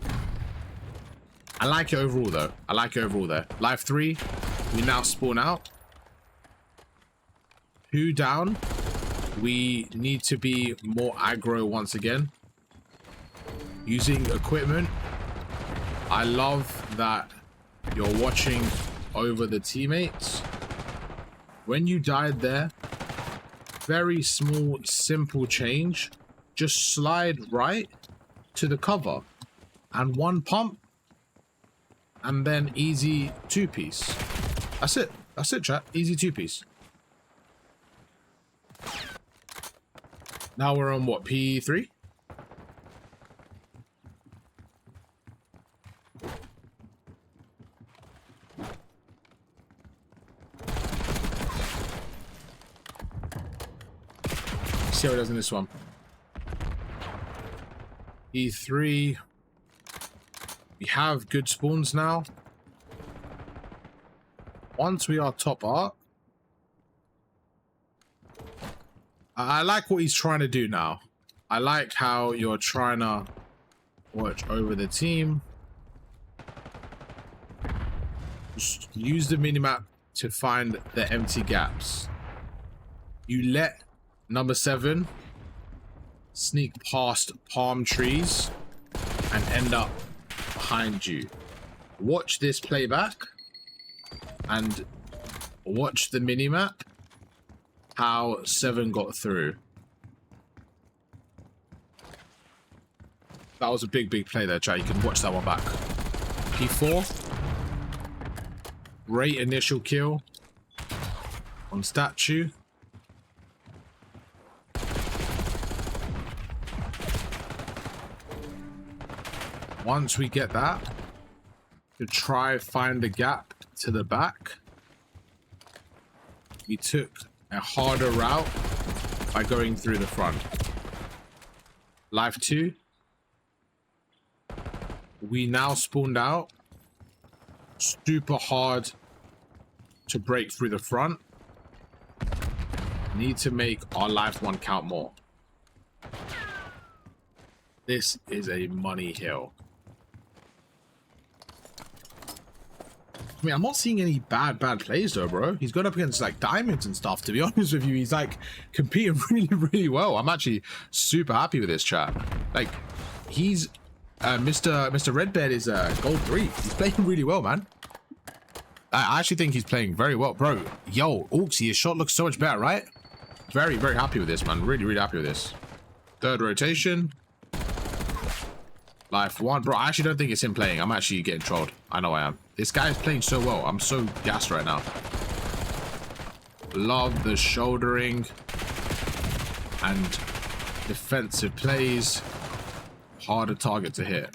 I like it overall though. I like it overall there. Live 3. We now spawn out. 2 down. We need to be more aggro once again. Using equipment. I love that you're watching over the teammates. When you died there, very small, simple change. Just slide right to the cover. And one pump. And then easy 2-piece. That's it. That's it, chat. Easy 2-piece. Now we're on what? P3? See how it does in this one. E3. We have good spawns now. Once we are top art, I like what he's trying to do now. I like how you're trying to watch over the team. Just use the minimap to find the empty gaps. You let number 7 sneak past palm trees and end up behind you. Watch this playback and watch the minimap how 7 got through. That was a big play there, chat. You can watch that one back. P4. Great initial kill on statue. Once we get that, to try find a gap to the back, we took a harder route by going through the front. Life 2. We now spawned out. Super hard to break through the front. Need to make our life 1 count more. This is a money hill. I mean, I'm not seeing any bad plays though, bro. He's going up against like diamonds and stuff. To be honest with you, he's like competing really well. I'm actually super happy with this chat. Like, he's Mr. Redbed is gold 3. He's playing really well, man. I actually think he's playing very well, bro. Yo, Orksy, his shot looks so much better, right? Very happy with this, man. Really happy with this. 3rd rotation. Life 1. Bro, I actually don't think it's him playing. I'm actually getting trolled. I know I am. This guy is playing so well. I'm so gassed right now. Love the shouldering and defensive plays. Harder target to hit.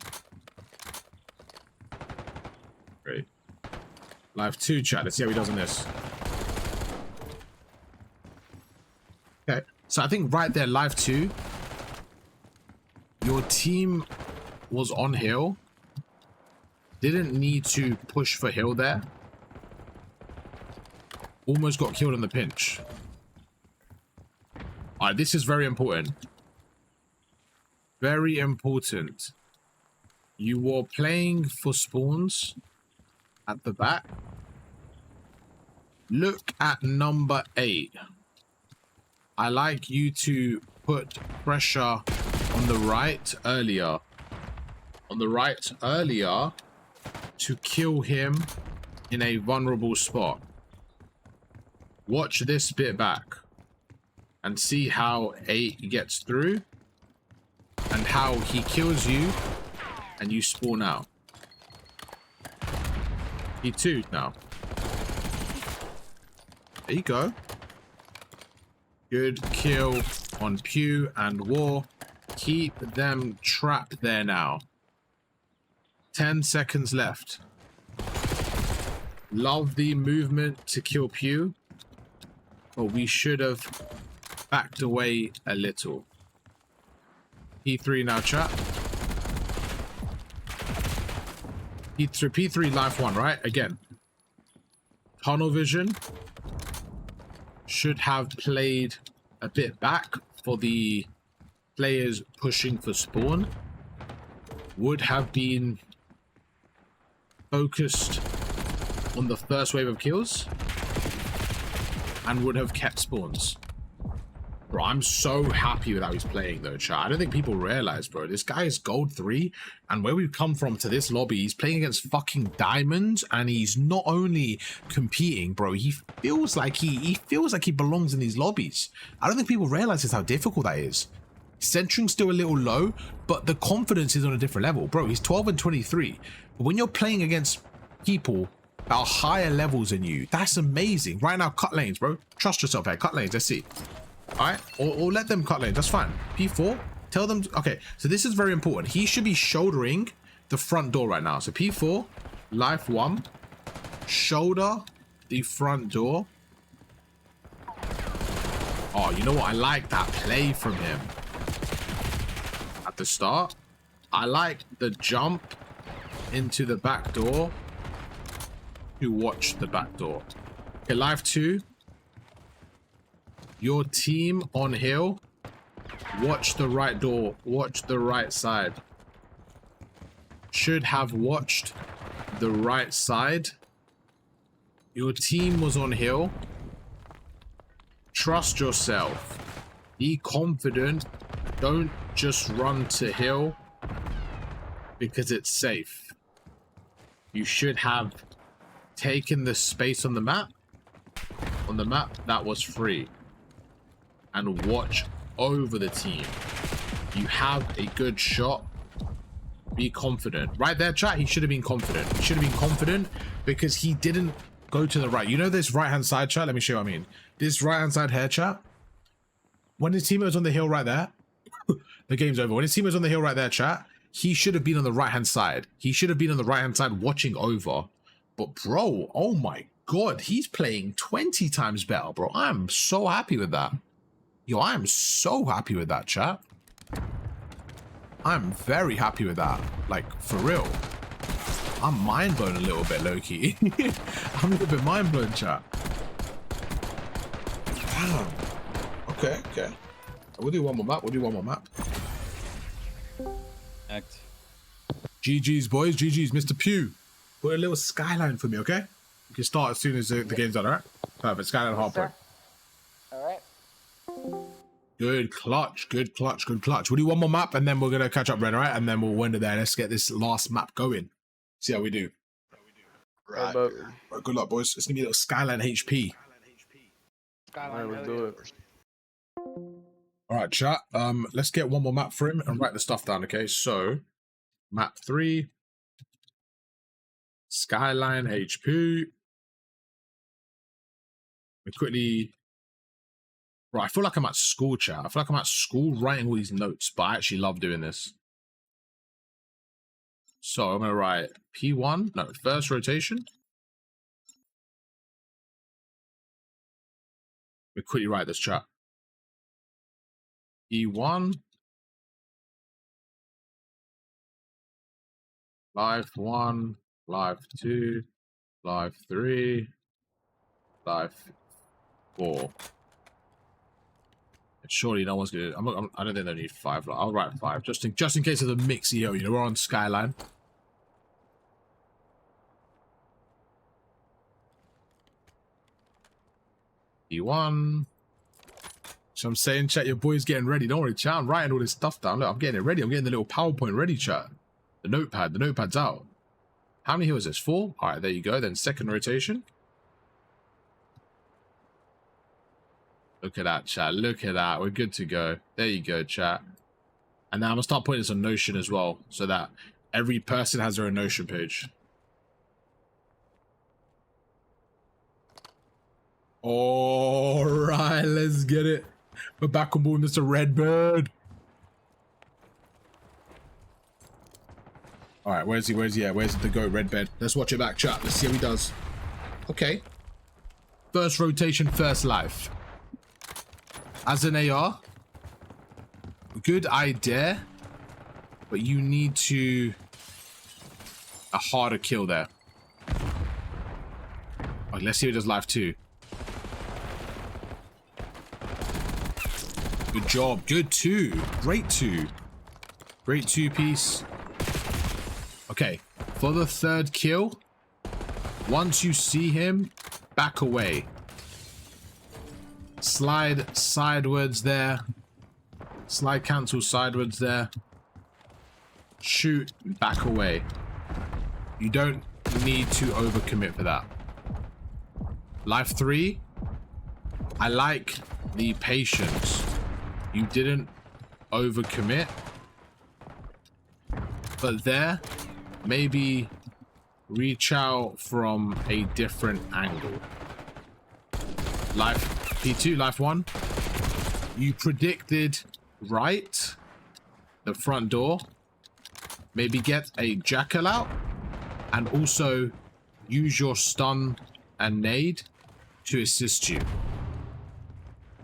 Great. Life 2, chat. Let's see how he does on this. Okay. So I think right there, life 2. Your team was on hill. Didn't need to push for hill there. Almost got killed in the pinch. Alright, this is very important. Very important. You were playing for spawns at the back. Look at number 8. I like you to put pressure on the right earlier. On the right earlier to kill him in a vulnerable spot. Watch this bit back and see how 8 gets through and how he kills you and you spawn out. P2 now. There you go. Good kill on Pew and War. Keep them trapped there now. 10 seconds left. Love the movement to kill Pew, but we should have backed away a little. P3 now, chat. P3 life 1, right? Again. Tunnel vision should have played a bit back for the players pushing for spawn. Would have been focused on the first wave of kills and would have kept spawns. Bro, I'm so happy with how he's playing though, chat. I don't think people realize, bro, this guy is gold 3 and where we've come from to this lobby, he's playing against fucking diamonds and he's not only competing, bro, he feels like he belongs in these lobbies. I don't think people realize just how difficult that is. Centering's still a little low, but the confidence is on a different level. Bro, he's 12 and 23. But when you're playing against people that are higher levels than you, that's amazing. Right now, cut lanes, bro. Trust yourself here. Cut lanes. Let's see. All right? Or let them cut lanes. That's fine. P4. Tell them. Okay, so this is very important. He should be shouldering the front door right now. So P4, life 1. Shoulder the front door. Oh, you know what? I like that play from him. At the start, I like the jump into the back door to watch the back door. Okay, life 2. Your team on hill, watch the right door, watch the right side. Should have watched the right side. Your team was on hill. Trust yourself. Be confident. Don't just run to hill because it's safe. You should have taken the space on the map. On the map that was free. And watch over the team. You have a good shot. Be confident. Right there, chat, he should have been confident. He should have been confident because he didn't go to the right. You know this right-hand side, chat? Let me show you what I mean. This right-hand side here, chat. When his teammate was on the hill right there, the game's over. When his teammate was on the hill right there, chat, he should have been on the right-hand side. He should have been on the right-hand side watching over. But bro, oh my God, he's playing 20 times better, bro. I'm so happy with that. Yo, I am so happy with that, chat. I'm very happy with that. Like, for real. I'm mind blown a little bit, low-key. I'm a little bit mind blown, chat. Damn. Okay, okay. We'll do one more map. We'll do one more map. Act. GG's, boys. GG's, Mr. Pew. Put a little skyline for me, okay? You can start as soon as the game's done, all right? Perfect. Skyline hard point. All right. Good clutch, good clutch, good clutch. We'll do one more map and then we're going to catch up, Ren, all right? And then we'll win it there. Let's get this last map going. See how we do. Right. Right, good luck, boys. It's going to be a little Skyline HP. Skyline, let's do it. All right, chat. Let's get one more map for him and write the stuff down, okay? So, map 3. Skyline HP. We quickly... Right, I feel like I'm at school, chat. I feel like I'm at school writing all these notes, but I actually love doing this. So I'm going to write P1. No, first rotation. We quickly write this, chat. E1. Live 1. Live 2. Live 3. Live 4. Surely no one's gonna. I don't think they need 5. I'll write 5 just in case of the mix. You know, we're on Skyline. E1. So I'm saying, chat, your boy's getting ready. Don't worry, chat. I'm writing all this stuff down. Look, I'm getting it ready. I'm getting the little PowerPoint ready, chat. The notepad. The notepad's out. How many hills is this? 4. All right, there you go. Then second rotation. Look at that, chat. Look at that. We're good to go. There you go, chat. And now I'm going to start putting this on Notion as well, so that every person has their own Notion page. All right, let's get it. We're back on board, Mr. Redbird. All right, where's he? Where's the goat, Redbird? Let's watch it back, chat. Let's see how he does. Okay. First rotation, first life. As an AR, good idea, but you need to a harder kill there. Oh, let's see who does live 2. Good job. Good 2. Great 2. Great 2 piece. Okay, for the third kill, once you see him, back away. Slide sidewards there. Slide cancel sidewards there. Shoot back away. You don't need to overcommit for that. Life 3. I like the patience. You didn't overcommit. But there, maybe reach out from a different angle. Life P2, life 1. You predicted right. The front door. Maybe get a jackal out. And also use your stun and nade to assist you.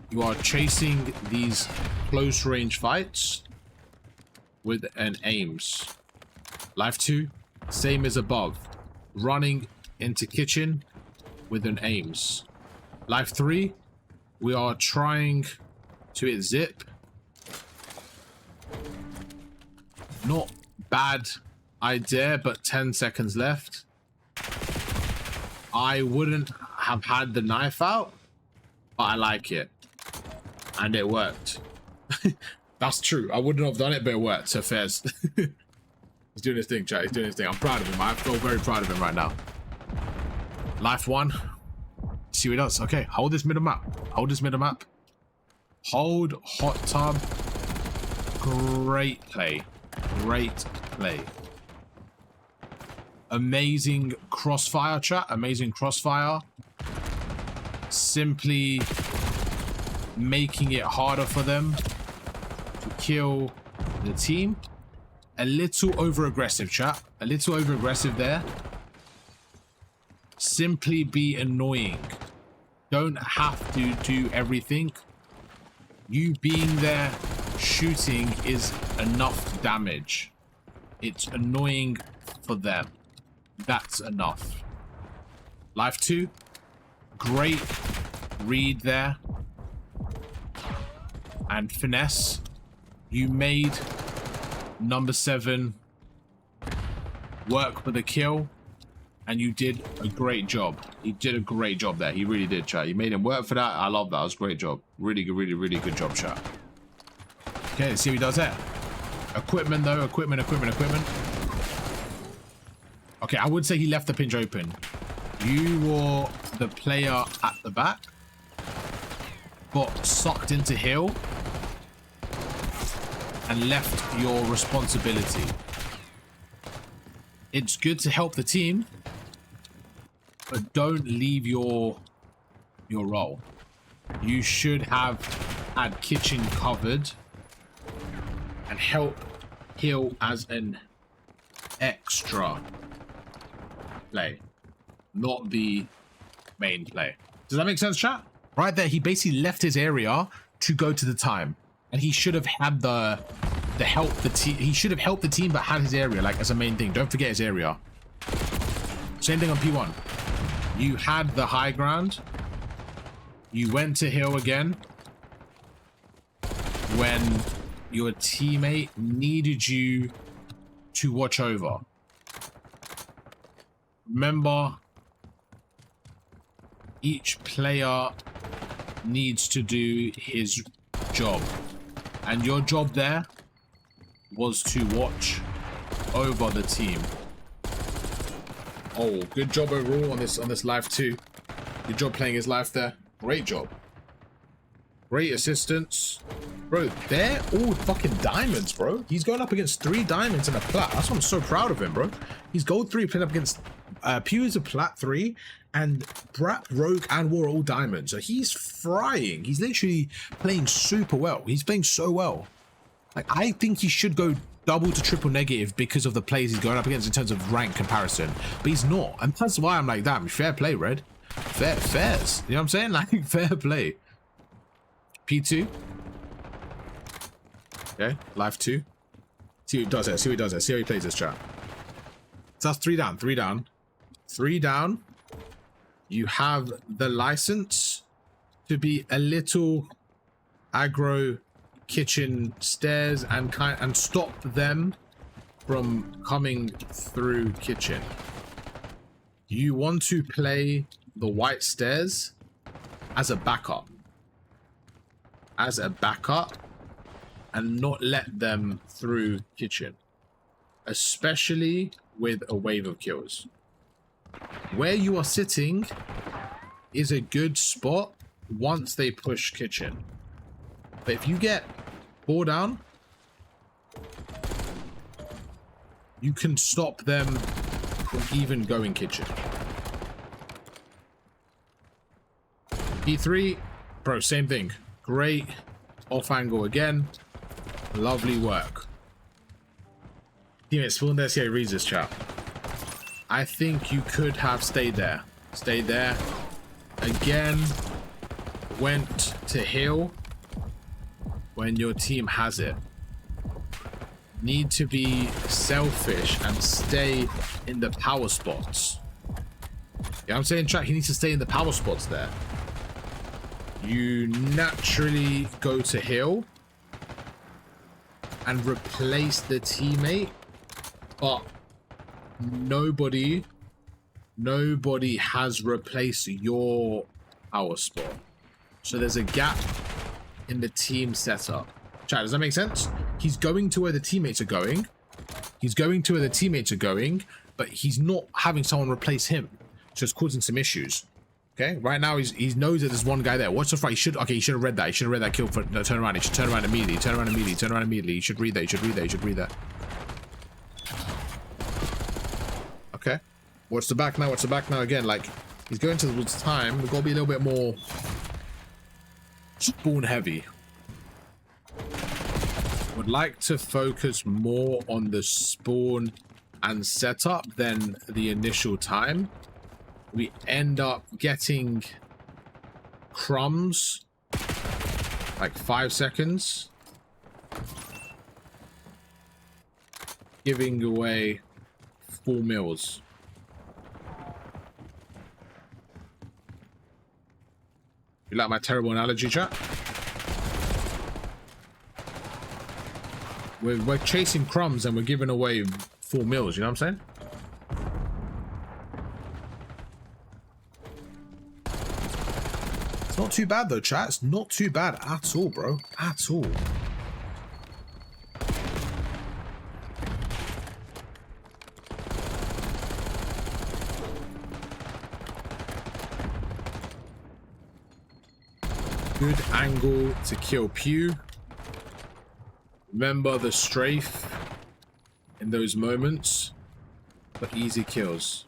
You are chasing these close range fights with an aims. Life 2, same as above. Running into kitchen with an aims. Life 3, We are trying to hit zip. Not bad idea, but 10 seconds left. I wouldn't have had the knife out, but I like it. And it worked. That's true. I wouldn't have done it, but it worked. So Fairs. He's doing his thing, chat. He's doing his thing. I'm proud of him. I feel very proud of him right now. Life 1. See what he does. Okay, hold this middle map. Hold this middle map. Hold hot tub. Great play. Great play. Amazing crossfire, chat. Amazing crossfire. Simply making it harder for them to kill the team. A little over-aggressive, chat. A little over-aggressive there. Simply be annoying. Don't have to do everything. You being there shooting is enough damage. It's annoying for them. That's enough. Life 2. Great read there. And finesse. You made number 7 work for the kill. And you did a great job. He did a great job there. He really did, chat. You made him work for that. I love that. It was a great job. Really good, really good job, chat. Okay, let's see what he does there. Equipment, though. Equipment. Okay, I would say he left the pinch open. You were the player at the back. Got sucked into hill. And left your responsibility. It's good to help the team. But don't leave your role. You should have had kitchen covered and help heal as an extra play, not the main play. Does that make sense, chat? Right there, he basically left his area to go to the time, and he should have had the help the team. He should have helped the team, but had his area like as a main thing. Don't forget his area. Same thing on P1. You had the high ground. You went to hill again when your teammate needed you to watch over. Remember, each player needs to do his job. And your job there was to watch over the team. Oh, good job overall on this life too. Good job playing his life there. Great job. Great assistance. Bro, they're all fucking diamonds, bro. He's going up against 3 diamonds and a plat. That's why I'm so proud of him, bro. He's gold 3 playing up against Pew is a plat 3, and Brap, Rogue, and War are all diamonds. So he's frying. He's literally playing super well. He's playing so well. Like, I think he should go double to triple negative because of the plays he's going up against in terms of rank comparison, but he's not, and that's why I'm like, damn, fair play, Red. Fairs, you know what I'm saying? Like, fair play. P2. Okay, life 2. See what he does there, see how he plays this, chat. So that's 3 down, 3 down. 3 down. You have the license to be a little aggro kitchen stairs and stop them from coming through kitchen. You want to play the white stairs as a backup. And not let them through kitchen. Especially with a wave of kills. Where you are sitting is a good spot once they push kitchen. But if you get 4 down, you can stop them from even going kitchen. P3, bro, same thing. Great off angle again. Lovely work. Teammate spawn there, see how he reads this, chat. I think you could have stayed there. Stayed there. Again, went to heal when your team has it. Need to be selfish and stay in the power spots. Yeah, I'm saying, chat, he needs to stay in the power spots there. you naturally go to heal and replace the teammate, but nobody has replaced your power spot. So there's a gap in the team setup. Chat, does that make sense? He's going to where the teammates are going. But he's not having someone replace him. So it's causing some issues. Okay, right now he knows that there's one guy there. Watch the front. He should have read that. He should have read that kill for no, turn around. He should turn around immediately. He should read that. Okay. Watch the back now again. Like, he's going towards time. We've got to be a little bit more spawn heavy. Would like to focus more on the spawn and setup than the initial time. We end up getting crumbs, like 5 seconds, giving away 4 mils. You like my terrible analogy, chat? We're chasing crumbs and we're giving away 4 mils, you know what I'm saying? It's not too bad though, chat. It's not too bad at all, bro. At all. Good angle to kill Pew. Remember the strafe in those moments, but easy kills.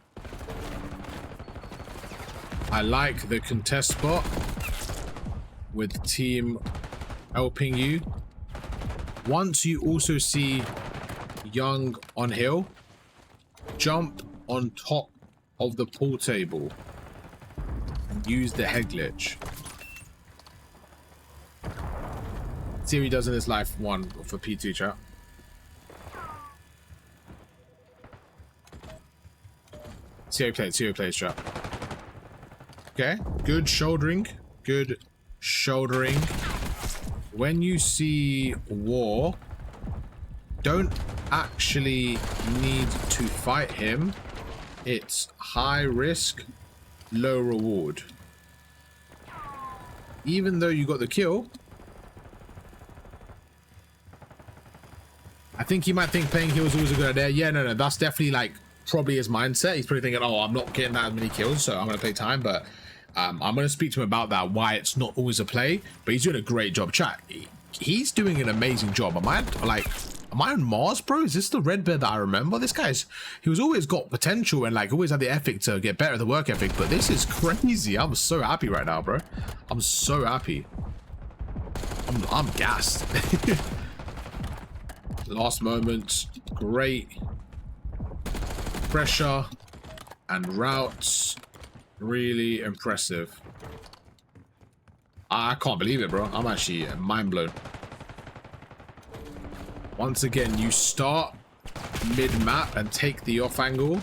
I like the contest spot with the team helping you. Once you also see Young on hill, jump on top of the pool table and use the head glitch. See what he does in this life 1 for P2, chat. See how he plays, chat. Okay, good shouldering. When you see war, don't actually need to fight him. It's high risk, low reward. Even though you got the kill, I think he might think playing heal is always a good idea. Yeah, no, that's definitely like probably his mindset. He's probably thinking, oh, I'm not getting that many kills, so I'm gonna play time. But I'm gonna speak to him about that, why it's not always a play. But he's doing a great job, chat. He's doing an amazing job. Am I on Mars, bro? Is this the red bear that I remember? This guy's, he was always got potential and like always had the ethic to get better, the work ethic. But this is crazy. I'm so happy right now, bro. I'm so happy. I'm gassed. Last moment, great pressure and routes, really impressive. I can't believe it, bro. I'm actually mind blown. Once again, you start mid-map and take the off angle,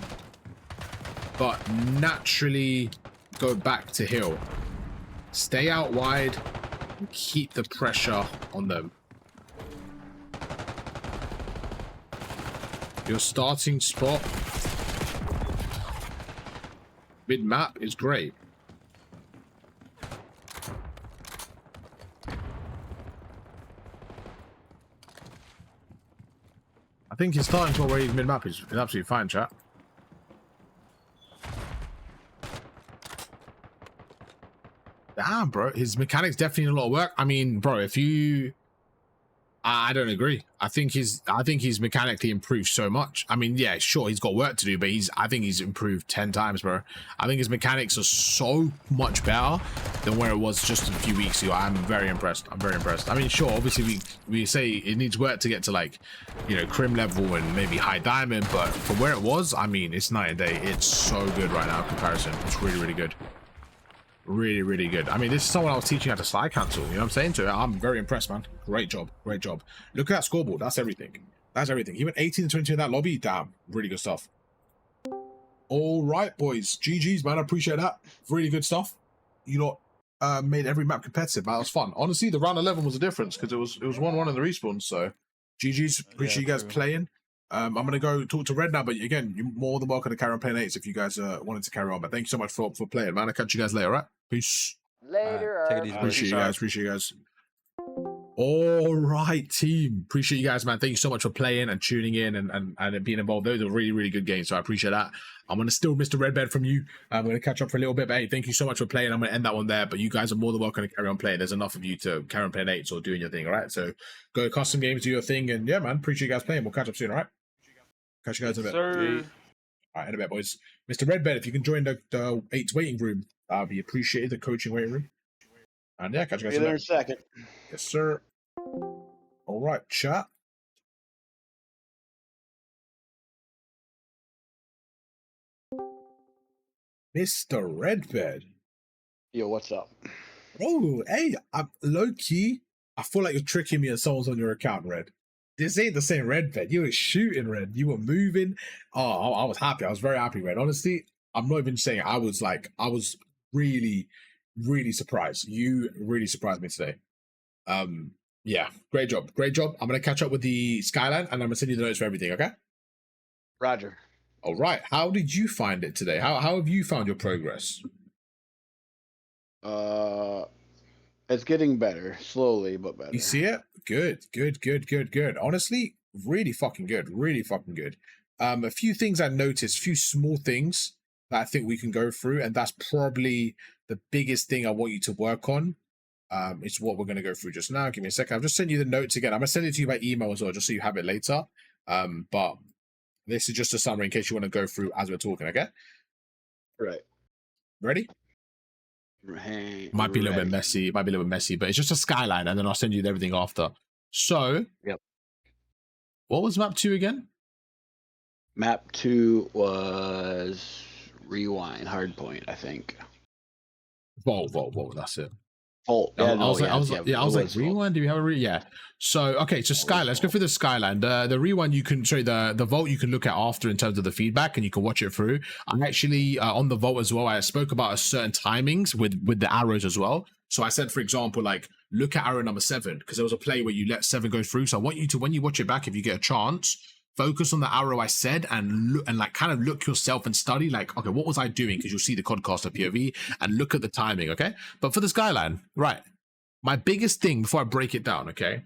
but naturally go back to hill. Stay out wide and keep the pressure on them. Your starting spot mid-map is great. I think his starting spot where he's mid-map is absolutely fine, chat. Damn, bro. His mechanics definitely need a lot of work. I mean, bro, if you... I don't agree. I think he's mechanically improved so much. I mean, yeah, sure, he's got work to do, but I think he's improved 10 times, bro. I think his mechanics are so much better than where it was just a few weeks ago. I'm very impressed. I mean, sure, obviously we say it needs work to get to like, you know, crim level and maybe high diamond, but from where it was, I mean, it's night and day. It's so good right now in comparison. It's really, really good. Really, really good. I mean, this is someone I was teaching how to slide cancel. You know what I'm saying? So I'm very impressed, man. Great job. Look at that scoreboard. That's everything. He went 18 to 22 in that lobby. Damn, really good stuff. All right, boys. GG's, man. I appreciate that. Really good stuff. You lot made every map competitive. That was fun. Honestly, the round 11 was a difference because it was 1-1 in the respawns. So, GG's. Appreciate you guys playing. I'm gonna go talk to Red now, but again, you're more than welcome to carry on playing 8s if you guys wanted to carry on. But thank you so much for playing, man. I'll catch you guys later, right? Peace. Later. Take it easy. Appreciate you guys. Appreciate you guys. All right, team. Appreciate you guys, man. Thank you so much for playing and tuning in and being involved. Those are really, really good games, so I appreciate that. I'm going to steal Mr. Redbed from you. I'm going to catch up for a little bit, but hey, thank you so much for playing. I'm going to end that one there, but you guys are more than welcome to carry on playing. There's enough of you to carry on playing 8s or doing your thing, all right? So go custom games, do your thing, and yeah, man, appreciate you guys playing. We'll catch up soon, all right? Catch you guys in a bit. Sir. All right, in a bit, boys. Mr. Redbed, if you can join the 8s waiting room, I'll be appreciated, the coaching waiting room. And yeah, catch you guys in a second. Yes, sir. All right, chat. Mr. Redbed. Yo, what's up? Oh, hey, I'm low key. I feel like you're tricking me and someone's on your account, Red. This ain't the same Redbed. You were shooting, Red. You were moving. Oh, I was happy. I was very happy, Red. Honestly, I'm not even saying I was really, really surprised. You really surprised me today. Yeah, great job. I'm gonna catch up with the Skyline and I'm gonna send you the notes for everything, okay? Roger. All right. How did you find it today? How have you found your progress? It's getting better, slowly but better. You see it? Good. Honestly, really fucking good. A few things I noticed, few small things that I think we can go through, and that's probably the biggest thing I want you to work on. It's what we're going to go through just now. Give me a second. I've just sent you the notes again. I'm going to send it to you by email as well, just so you have it later. But this is just a summary in case you want to go through as we're talking, okay? Right. Ready? Might be a little bit messy, but it's just a skyline, and then I'll send you everything after. So, yep. What was map 2 again? Map 2 was Rewind, Hardpoint, I think. Whoa, that's it. Oh, yeah, I was like, Rewind? Do we have a yeah. So, okay, so Skyline, let's go through the Skyline. The Rewind you can, sorry, the Vault you can look at after in terms of the feedback and you can watch it through. I'm actually, on the Vault as well, I spoke about certain timings with the arrows as well. So I said, for example, like, look at arrow number 7, because there was a play where you let 7 go through. So I want you to, when you watch it back, if you get a chance, focus on the arrow I said and look and like kind of look yourself and study like, okay, what was I doing? Because you'll see the Codcaster POV and look at the timing, okay? But for the Skyline, right, my biggest thing before I break it down, okay,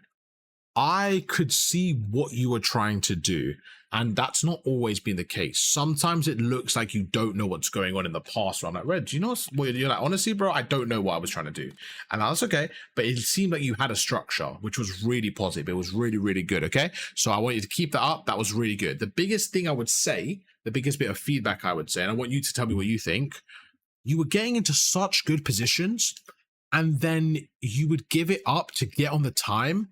I could see what you were trying to do, and that's not always been the case. Sometimes it looks like you don't know what's going on in the past. Where I'm like, Red, do you know what you're like? Honestly, bro, I don't know what I was trying to do, and that's okay. But it seemed like you had a structure, which was really positive. It was really, really good. Okay, so I want you to keep that up. That was really good. The biggest thing I would say, the biggest bit of feedback I would say, and I want you to tell me what you think. You were getting into such good positions, and then you would give it up to get on the time.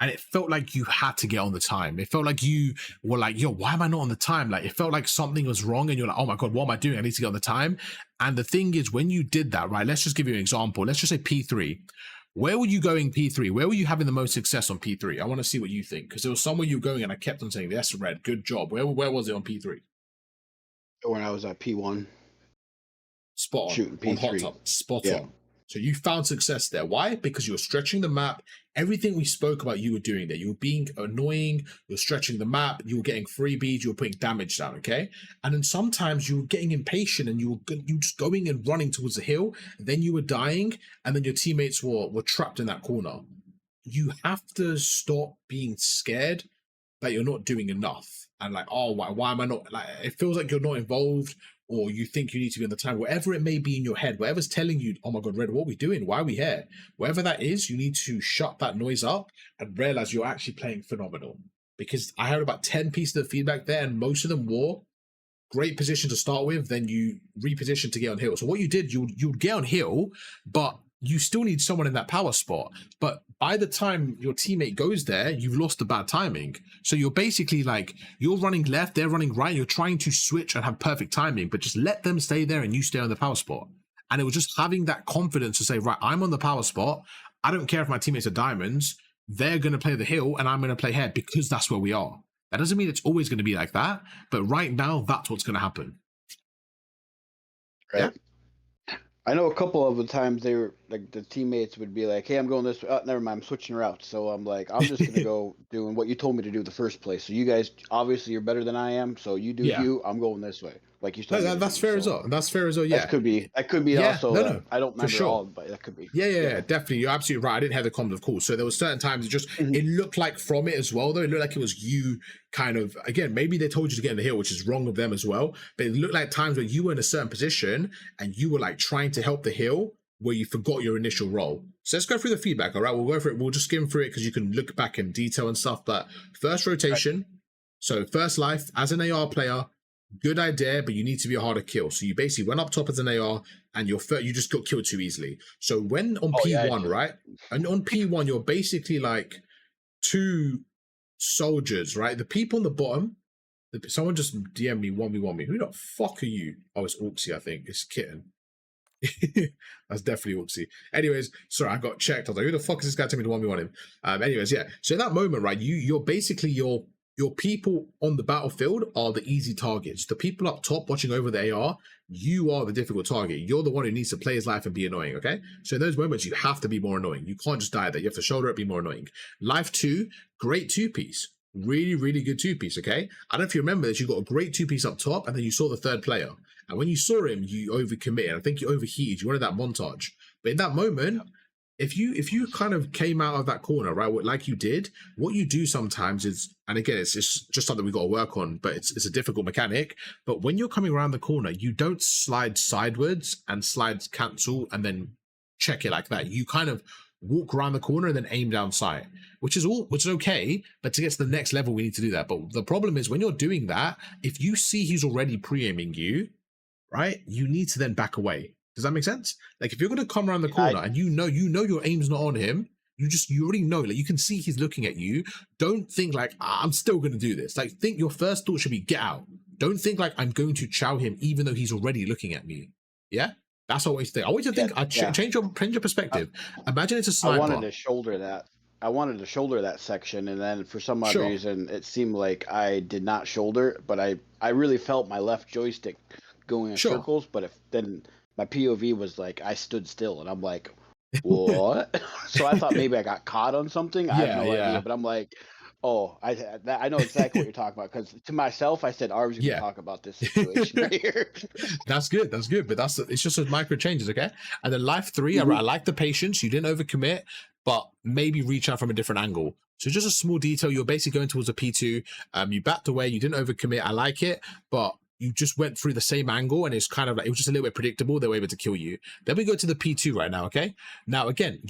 And it felt like you had to get on the time. It felt like you were like, yo, why am I not on the time? Like, it felt like something was wrong and you're like, oh my God, what am I doing? I need to get on the time. And the thing is, when you did that, right, let's just give you an example. Let's just say P3. Where were you going P3? Where were you having the most success on P3? I want to see what you think. Because there was somewhere you were going and I kept on saying, yes, Red, good job. Where was it on P3? When I was at P1. Spot on. Shooting P3. On Hot Tub. Spot on. So you found success there. Why? Because you were stretching the map. Everything we spoke about, you were doing there. You were being annoying. You were stretching the map. You were getting freebies. You were putting damage down, okay? And then sometimes you were getting impatient and you were just going and running towards the hill. Then you were dying, and then your teammates were trapped in that corner. You have to stop being scared that you're not doing enough. And like, oh, why am I not? Like, it feels like you're not involved, or you think you need to be on the time, whatever it may be in your head, whatever's telling you, oh my God, Red, what are we doing? Why are we here? Whatever that is, you need to shut that noise up and realize you're actually playing phenomenal. Because I heard about 10 pieces of feedback there, and most of them were great position to start with, then you reposition to get on hill. So what you did, you'd get on hill, but you still need someone in that power spot. But by the time your teammate goes there, you've lost the bad timing. So you're basically like, you're running left, they're running right, and you're trying to switch and have perfect timing, but just let them stay there and you stay on the power spot. And it was just having that confidence to say, right, I'm on the power spot. I don't care if my teammates are diamonds. They're going to play the hill and I'm going to play head because that's where we are. That doesn't mean it's always going to be like that. But right now, that's what's going to happen. Right. I know a couple of the times they were like the teammates would be like, "Hey, I'm going this way. Oh, never mind, I'm switching routes." So I'm like, "I'm just gonna go doing what you told me to do the first place." So you guys obviously you're better than I am. So you do Yeah. you. I'm going this way, like you No, said. that's fair as well. That's fair as well. Yeah. That could be. That could be Yeah. also. No. I don't For remember sure. all, but that could be. Yeah, definitely. You're absolutely right. I didn't have the comments, of course. So there was certain times it looked like from it as well, though. It looked like it was you kind of, again, maybe they told you to get in the hill, which is wrong of them as well. But it looked like times where you were in a certain position and you were like trying to help the hill where you forgot your initial role. So let's go through the feedback, all right? We'll go through it. We'll just skim through it because you can look back in detail and stuff. But first rotation, so first life as an AR player, good idea, but you need to be a harder kill. So you basically went up top as an AR and you just got killed too easily. So when on P1, right? And on P1, you're basically like 2 soldiers, right? The people on the bottom, someone just DM me, 1v1 me. Who the fuck are you? Oh, it's Orksy, I think. It's Kitten. That's definitely Orksy. Anyways, sorry, I got checked. I was like, who the fuck is this guy telling me to 1v1 him? Anyways, yeah. So in that moment, right, you're basically your people on the battlefield are the easy targets. The people up top watching over the AR, you are the difficult target. You're the one who needs to play his life and be annoying, okay? So in those moments, you have to be more annoying. You can't just die there. You have to shoulder it, be more annoying. Life 2, great 2-piece. Really, really good 2-piece, okay? I don't know if you remember this, you got a great 2-piece up top, and then you saw the third player. And when you saw him, you overcommitted. I think you overheated. You wanted that montage. But in that moment, if you kind of came out of that corner, right, like you did, what you do sometimes is, and again, it's just something we got to work on, but it's a difficult mechanic. But when you're coming around the corner, you don't slide sideways and slide cancel and then check it like that. You kind of walk around the corner and then aim down sight, which is okay. But to get to the next level, we need to do that. But the problem is when you're doing that, if you see he's already pre-aiming you, right, you need to then back away. Does that make sense? Like if you're going to come around the corner and you know your aim's not on him, you already know, like you can see he's looking at you. Don't think like, I'm still going to do this. Like think your first thought should be get out. Don't think like I'm going to chow him even though he's already looking at me. Yeah? That's what I always think. I want you to think, change your perspective. Imagine it's a sniper. I wanted to shoulder that section, and then for some odd reason, it seemed like I did not shoulder, but I really felt my left joystick going in circles, but then my POV was like I stood still, and I'm like, what? So I thought maybe I got caught on something. I have no idea, but I'm like, oh, I know exactly what you're talking about, because to myself I said, Arv's going to talk about this situation right here. That's good, but it's just those micro changes, okay? And then life 3, I like the patience. You didn't overcommit, but maybe reach out from a different angle. So just a small detail. You're basically going towards a P2. You backed away. You didn't overcommit. I like it, but you just went through the same angle, and it's kind of like, it was just a little bit predictable. They were able to kill you. Then we go to the P2 right now, okay? Now, again,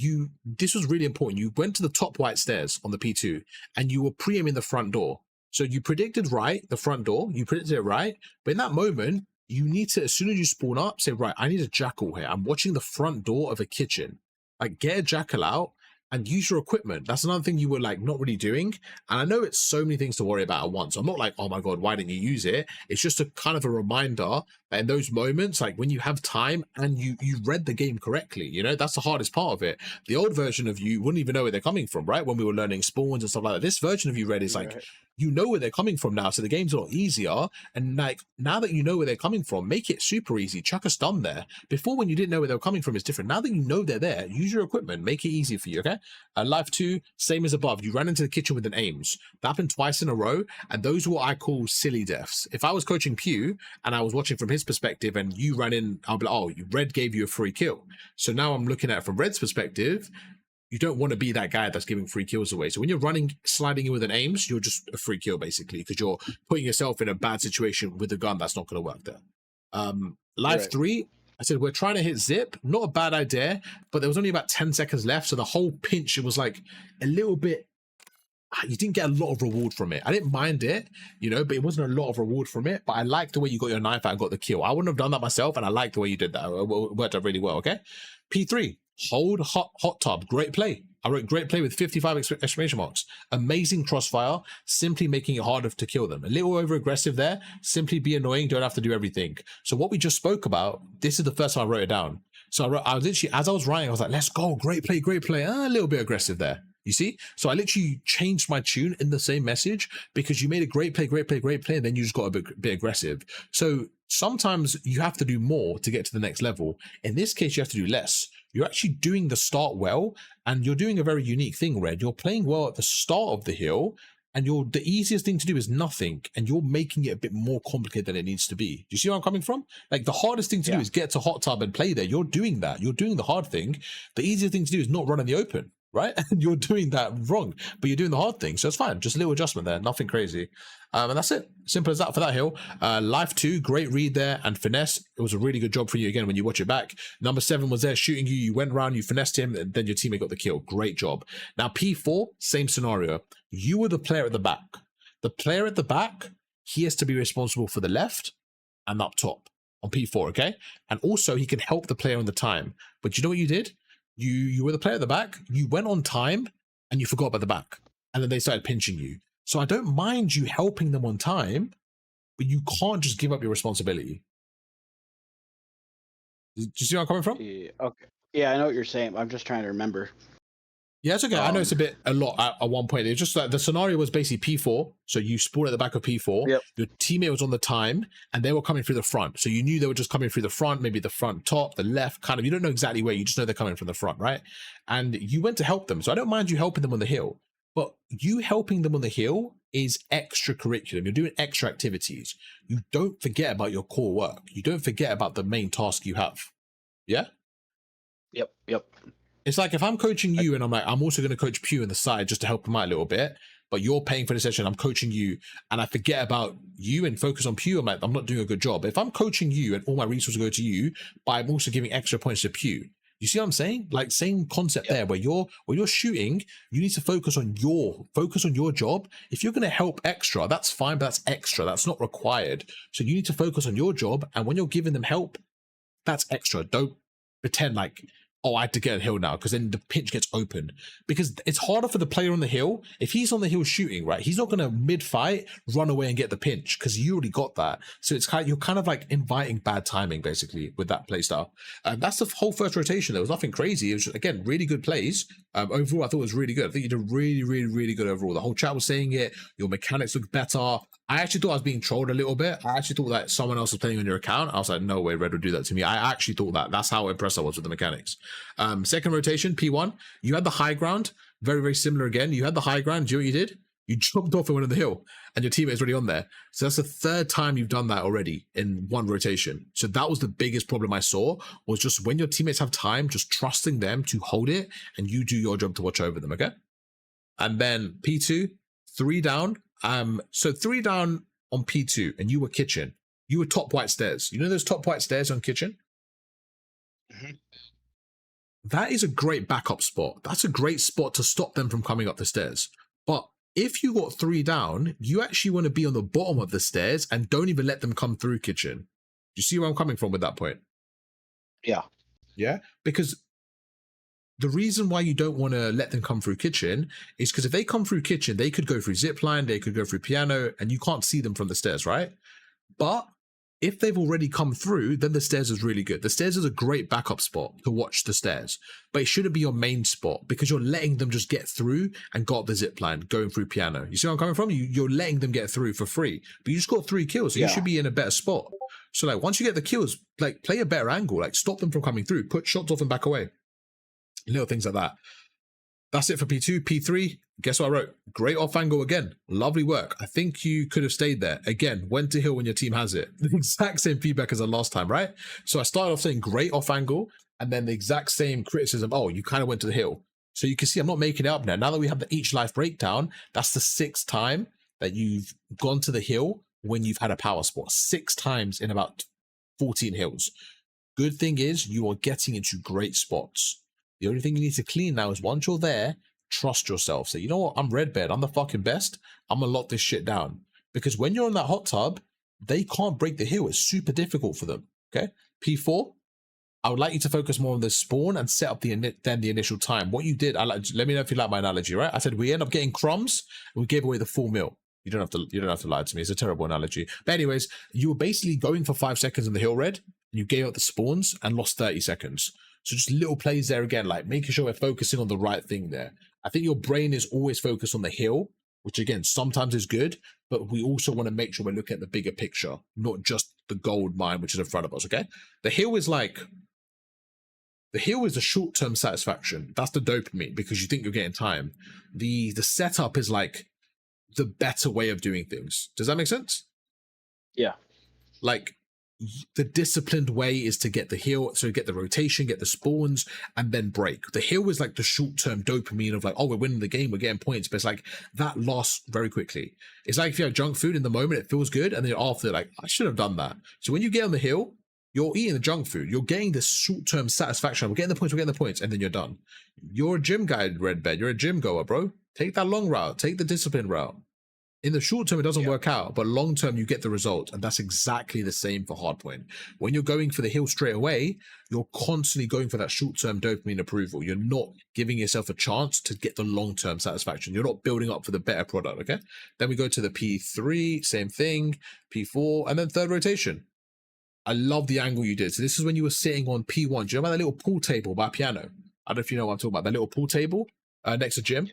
this was really important. You went to the top white stairs on the P2, and you were pre-aiming the front door. So you predicted right, the front door. You predicted it right. But in that moment, you need to, as soon as you spawn up, say, right, I need a jackal here. I'm watching the front door of a kitchen. Like, get a jackal out and use your equipment. That's another thing you were like not really doing. And I know it's so many things to worry about at once. I'm not like, oh my God, why didn't you use it? It's just a kind of a reminder that in those moments, like when you have time and you read the game correctly, you know, that's the hardest part of it. The old version of you wouldn't even know where they're coming from, right? When we were learning spawns and stuff like that. This version of you read is like, you know where they're coming from now. So the game's a lot easier. And like, now that you know where they're coming from, make it super easy. Chuck a stun there. Before, when you didn't know where they were coming from, it's different. Now that you know they're there, use your equipment, make it easy for you, okay? Life 2, same as above. You ran into the kitchen with an aims. That happened twice in a row. And those are what I call silly deaths. If I was coaching Pew and I was watching from his perspective and you ran in, I'll be like, oh, Red gave you a free kill. So now I'm looking at it from Red's perspective. You don't want to be that guy that's giving free kills away. So when you're sliding in with an aims, you're just a free kill basically, because you're putting yourself in a bad situation with a gun that's not going to work there. Life 3, I said, we're trying to hit zip. Not a bad idea, but there was only about 10 seconds left. So the whole pinch, it was like a little bit, you didn't get a lot of reward from it. I didn't mind it, you know, but it wasn't a lot of reward from it. But I liked the way you got your knife out and got the kill. I wouldn't have done that myself, and I liked the way you did that. It worked out really well, okay? P3, hold hot tub. Great play. I wrote great play with 55 exclamation marks. Amazing crossfire, simply making it harder to kill them. A little over aggressive there. Simply be annoying, don't have to do everything. So what we just spoke about, this is the first time I wrote it down. So I was literally, as I was writing, I was like, let's go, great play, great play. A little bit aggressive there. You see? So I literally changed my tune in the same message because you made a great play, and then you just got a bit aggressive. So sometimes you have to do more to get to the next level. In this case, you have to do less. You're actually doing the start well, and you're doing a very unique thing, Red. You're playing well at the start of the hill, and the easiest thing to do is nothing, and you're making it a bit more complicated than it needs to be. Do you see where I'm coming from? Like, the hardest thing to do is get to hot tub and play there. You're doing that. You're doing the hard thing. The easiest thing to do is not run in the open, right? And you're doing that wrong, but you're doing the hard thing. So it's fine. Just a little adjustment there. Nothing crazy. And that's it. Simple as that for that hill. Life 2, great read there, and finesse. It was a really good job for you again when you watch it back. Number 7 was there shooting you. You went around, you finessed him, and then your teammate got the kill. Great job. Now, P4, same scenario. You were the player at the back. The player at the back, he has to be responsible for the left and up top on P4, okay? And also, he can help the player on the time. But you know what you did? You were the player at the back. You went on time, and you forgot about the back. And then they started pinching you. So I don't mind you helping them on time, but you can't just give up your responsibility. Do you see where I'm coming from? Yeah, okay. Yeah, I know what you're saying. I'm just trying to remember. Yeah, it's okay. I know it's a lot at one point. It's just that the scenario was basically P4. So you spawned at the back of P4. Yep. Your teammate was on the time, and they were coming through the front. So you knew they were just coming through the front, maybe the front top, the left, kind of. You don't know exactly where. You just know they're coming from the front, right? And you went to help them. So I don't mind you helping them on the hill. But you helping them on the hill is extracurricular. You're doing extra activities. You don't forget about your core work. You don't forget about the main task you have. Yeah? Yep. It's like if I'm coaching you and I'm like, I'm also going to coach Pew on the side just to help him out a little bit, but you're paying for the session, I'm coaching you, and I forget about you and focus on Pew, I'm like, I'm not doing a good job. If I'm coaching you and all my resources go to you, but I'm also giving extra points to Pew, you see what I'm saying? Like, same concept there, where you're shooting, you need to focus on your job. If you're going to help extra, that's fine, but that's extra. That's not required. So you need to focus on your job, and when you're giving them help, that's extra. Don't pretend like, oh, I had to get a hill now, because then the pinch gets open. Because it's harder for the player on the hill. If he's on the hill shooting, right, he's not going to mid-fight run away and get the pinch, because you already got that. So it's you're kind of like inviting bad timing, basically, with that playstyle. That's the whole first rotation. There was nothing crazy. It was, again, really good plays. Overall, I thought it was really good. I think you did really, really, really good overall. The whole chat was saying it. Your mechanics look better. I actually thought I was being trolled a little bit. I actually thought that someone else was playing on your account. I was like, no way, Red would do that to me. I actually thought that. That's how impressed I was with the mechanics. Second rotation, P1. You had the high ground. Very, very similar again. You had the high ground. Do you know what you did? You jumped off and went on the hill, and your teammate is already on there. So that's the third time you've done that already in one rotation. So that was the biggest problem I saw, was just when your teammates have time, just trusting them to hold it, and you do your job to watch over them, okay? And then P2, 3 down. So 3 down on P2, and you were kitchen. You were top white stairs. You know those top white stairs on kitchen? Mm-hmm. That is a great backup spot. That's a great spot to stop them from coming up the stairs. But if you got 3 down, you actually want to be on the bottom of the stairs and don't even let them come through kitchen. Do you see where I'm coming from with that point? Yeah. Yeah? Because the reason why you don't want to let them come through kitchen is because if they come through kitchen, they could go through zipline, they could go through piano, and you can't see them from the stairs, right? But if they've already come through, then the stairs is really good. The stairs is a great backup spot to watch the stairs, but it shouldn't be your main spot because you're letting them just get through and got the zipline going through piano. You see where I'm coming from? You're letting them get through for free, but you just got 3 kills, so you should be in a better spot. So like once you get the kills, like play a better angle, like stop them from coming through, put shots off and back away. Little things like that. That's it for P2. P3, guess what I wrote? Great off angle again. Lovely work. I think you could have stayed there. Again, went to hill when your team has it. The exact same feedback as the last time, right? So I started off saying great off angle, and then the exact same criticism. Oh, you kind of went to the hill. So you can see I'm not making it up now. Now that we have the each life breakdown, that's the 6th time that you've gone to the hill when you've had a power spot. 6 times in about 14 hills. Good thing is you are getting into great spots. The only thing you need to clean now is once you're there, trust yourself. Say, you know what? I'm Redbeard. I'm the fucking best. I'm going to lock this shit down. Because when you're in that hot tub, they can't break the hill. It's super difficult for them. Okay? P4, I would like you to focus more on the spawn and set up the initial time. What you did, let me know if you like my analogy, right? I said we end up getting crumbs and we gave away the full meal. You don't have to lie to me. It's a terrible analogy. But anyways, you were basically going for 5 seconds on the hill, Red. And you gave up the spawns and lost 30 seconds. So just little plays there again, like making sure we're focusing on the right thing there. I think your brain is always focused on the hill, which again, sometimes is good, but we also want to make sure we're looking at the bigger picture, not just the gold mine, which is in front of us, okay? The hill is like, the hill is the short-term satisfaction. That's the dopamine, because you think you're getting time. The setup is like the better way of doing things. Does that make sense? Yeah. Like, the disciplined way is to get the heal, so get the rotation, get the spawns, and then break. The heal is like the short-term dopamine of like, oh, we're winning the game, we're getting points, but it's like that lasts very quickly. It's like if you have junk food in the moment, it feels good, and then after, like, I should have done that. So when you get on the hill, you're eating the junk food, you're getting this short-term satisfaction. We're getting the points, and then you're done. You're a gym guy, Red Bed. You're a gym goer, bro. Take that long route, take the discipline route. In the short term, it doesn't work out, but long term, you get the result. And that's exactly the same for hardpoint. When you're going for the hill straight away, you're constantly going for that short term dopamine approval. You're not giving yourself a chance to get the long term satisfaction. You're not building up for the better product, okay? Then we go to the P3, same thing, P4, and then third rotation. I love the angle you did. So this is when you were sitting on P1. Do you remember that little pool table by piano? I don't know if you know what I'm talking about. That little pool table next to gym.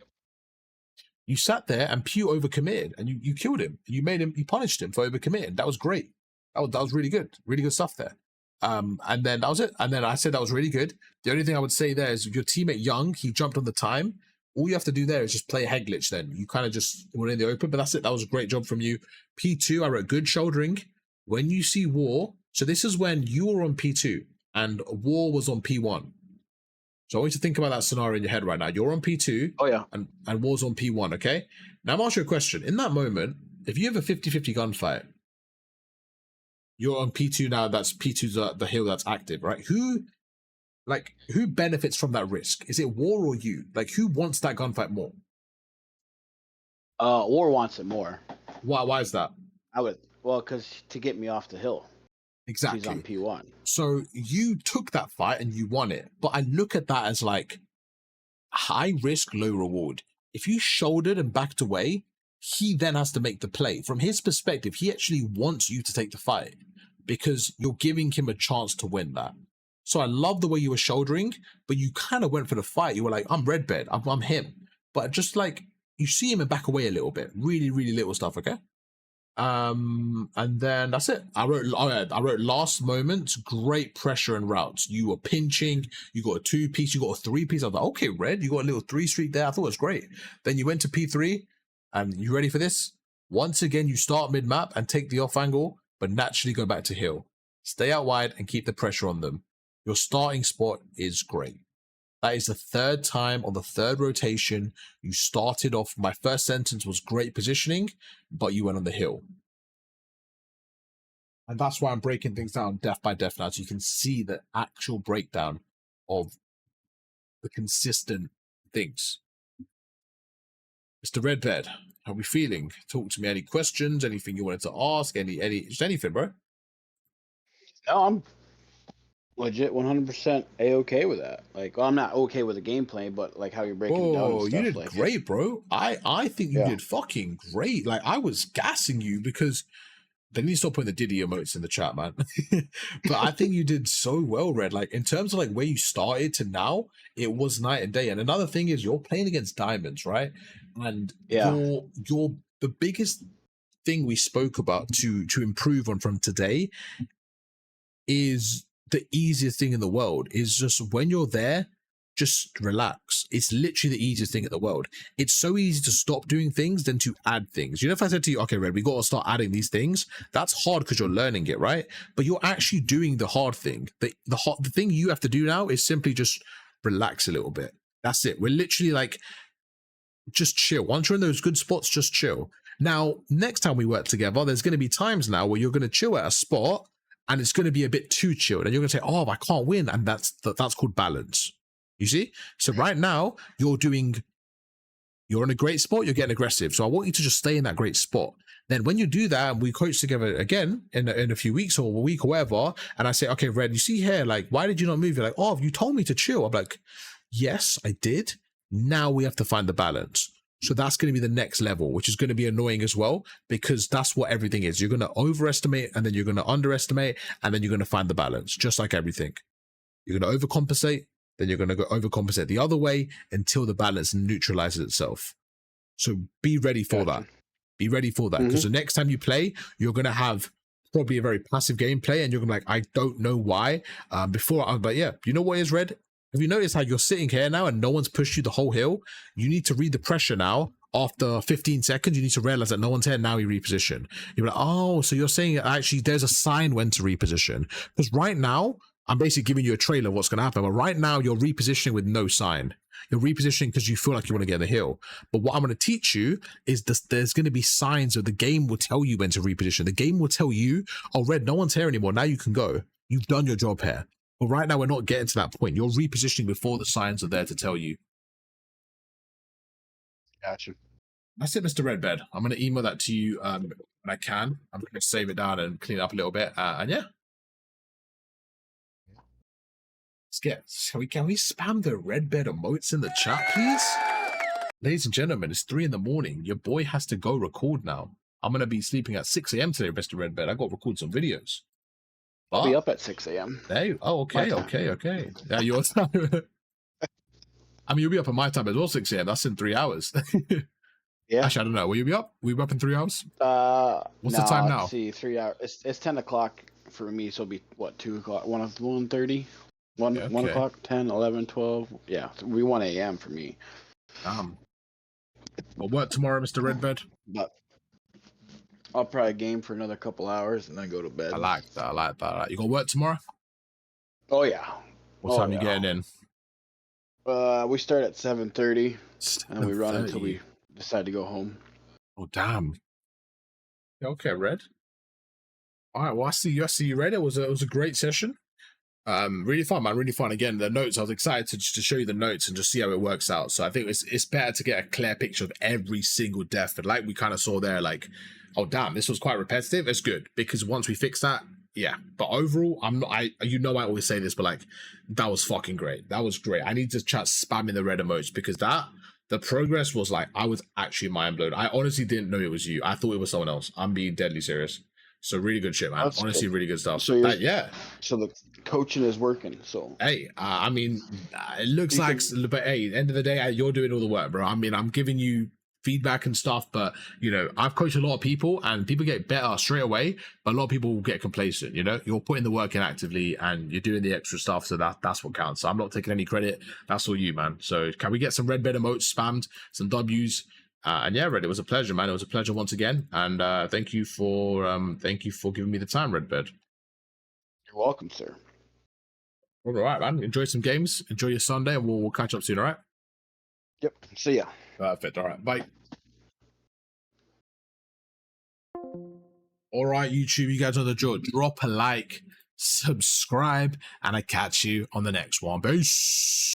You sat there and Pew overcommitted, and you killed him. You made him, you punished him for overcommitting. That was great. That was really good stuff there. And then that was it. And then I said that was really good. The only thing I would say there is your teammate Young, he jumped on the time. All you have to do there is just play a head glitch. Then you kind of just went in the open, but that's it. That was a great job from you. P2, I wrote good shouldering. When you see War, so this is when you were on P2 and War was on P1. So I want you to think about that scenario in your head right now. You're on P2 and War's on P1, okay? Now I'm asking you a question. In that moment, if you have a 50-50 gunfight, you're on P2 now, that's P2's the hill that's active, right? Who benefits from that risk? Is it War or you? Like, who wants that gunfight more? War wants it more. Why is that? Because to get me off the hill. Exactly. He's on P1. So you took that fight and you won it. But I look at that as like high risk, low reward. If you shouldered and backed away, he then has to make the play. From his perspective, he actually wants you to take the fight because you're giving him a chance to win that. So I love the way you were shouldering, but you kind of went for the fight. You were like, I'm Red Bed, I'm him. But just like, you see him and back away a little bit. Really, really little stuff, okay? And then that's it. I wrote last moment, great pressure and routes. You were pinching, you got a 2-piece, you got a 3-piece. I was like, okay, Red, you got a little 3 streak there. I thought it was great. Then you went to P3, and you ready for this? Once again, you start mid-map and take the off angle, but naturally go back to hill. Stay out wide and keep the pressure on them. Your starting spot is great. That is the third time on the third rotation. You started off, my first sentence was great positioning, but you went on the hill. And that's why I'm breaking things down death by death now, so you can see the actual breakdown of the consistent things. Mr. Redbed, how are we feeling? Talk to me. Any questions? Anything you wanted to ask? Just anything, bro? No, I'm legit 100% a-okay with that. Like, well, I'm not okay with the gameplay, but like how you're breaking it down and stuff. You did great, bro. I think you did fucking great. Like, I was gassing you because they need to stop putting the Diddy emotes in the chat, man. But I think you did so well, Red. Like, in terms of like where you started to now, it was night and day. And another thing is you're playing against diamonds, right? And you're the biggest thing we spoke about to improve on from today is the easiest thing in the world is just when you're there, just relax. It's literally the easiest thing in the world. It's so easy to stop doing things than to add things. You know, if I said to you, okay, Red, we got to start adding these things, that's hard because you're learning it, right? But you're actually doing the hard thing. The thing you have to do now is simply just relax a little bit. That's it. We're literally like, just chill. Once you're in those good spots, just chill. Now, next time we work together, there's going to be times now where you're going to chill at a spot and it's going to be a bit too chilled. And you're going to say, oh, I can't win. And that's called balance. You see? So right now, you're in a great spot, you're getting aggressive. So I want you to just stay in that great spot. Then when you do that and we coach together again in a few weeks or a week or whatever, and I say, okay, Red, you see here, like, why did you not move? You're like, oh, you told me to chill. I'm like, yes, I did. Now we have to find the balance. So that's going to be the next level, which is going to be annoying as well, because that's what everything is. You're going to overestimate and then you're going to underestimate and then you're going to find the balance, just like everything. You're going to overcompensate, then you're going to go overcompensate the other way until the balance neutralizes itself. So be ready for that. Be ready for that, because the next time you play, you're going to have probably a very passive gameplay, and you're gonna be like, I don't know why. But yeah, you know what is Red? Have you noticed how you're sitting here now and no one's pushed you the whole hill? You need to read the pressure now. After 15 seconds, you need to realize that no one's here. Now you reposition. You're like, oh, so you're saying actually there's a sign when to reposition. Because right now, I'm basically giving you a trailer of what's going to happen. But right now, you're repositioning with no sign. You're repositioning because you feel like you want to get the hill. But what I'm going to teach you is this, there's going to be signs that the game will tell you when to reposition. The game will tell you, oh, Red, no one's here anymore. Now you can go. You've done your job here. But right now, we're not getting to that point. You're repositioning before the signs are there to tell you. Gotcha. That's it, Mr. Redbed. I'm going to email that to you when I can. I'm going to save it down and clean it up a little bit. And yeah. Can we spam the Redbed emotes in the chat, please? Ladies and gentlemen, it's 3 a.m. Your boy has to go record now. I'm going to be sleeping at 6 a.m. today, Mr. Redbed. I got to record some videos. I'll be up at 6 a.m. Hey, oh, okay. Yeah, your time. I mean, you'll be up at my time as well, 6 a.m. That's in 3 hours. Yeah. Actually, I don't know. Will you be up? Will you be up in 3 hours? What's the time now? Let's see, 3 hours. It's 10 o'clock for me, so it'll be, what, 2 o'clock? 1:30? 1 o'clock, 10, 11, 12. Yeah, it'll be 1 a.m. for me. Well, work tomorrow, Mr. Redbed. But I'll probably game for another couple hours and then go to bed. I like that. You got work tomorrow? Oh, yeah. What time you getting in? We start at 7:30, and we run until we decide to go home. Oh, damn. Okay, Red. All right, well, I see you, Red. It was a great session. Really fun, man. Really fun. Again, the notes. I was excited to show you the notes and just see how it works out. So I think it's better to get a clear picture of every single death. And like we kind of saw there, like, oh damn, this was quite repetitive. It's good because once we fix that, yeah. But overall, I always say this, but like, that was fucking great. That was great. I need to chat spamming the red emotes because the progress was like, I was actually mind blown. I honestly didn't know it was you. I thought it was someone else. I'm being deadly serious. So really good shit, man. That's honestly, cool. Really good stuff. So yeah. So the coaching is working. So hey, I mean, it looks like, but hey, end of the day, you're doing all the work, bro. I mean, I'm giving you feedback and stuff, but you know, I've coached a lot of people, and people get better straight away. But a lot of people will get complacent. You know, you're putting the work in actively, and you're doing the extra stuff. So that's what counts. So I'm not taking any credit. That's all you, man. So can we get some red bed emotes spammed, some W's? And yeah, Red, it was a pleasure, man. It was a pleasure once again. And thank you for giving me the time, Redbed. You're welcome, sir. All right, man. Enjoy some games. Enjoy your Sunday, and we'll catch up soon, all right? Yep. See ya. Perfect. All right. Bye. All right, YouTube, you guys know the drill. Drop a like, subscribe, and I catch you on the next one. Peace.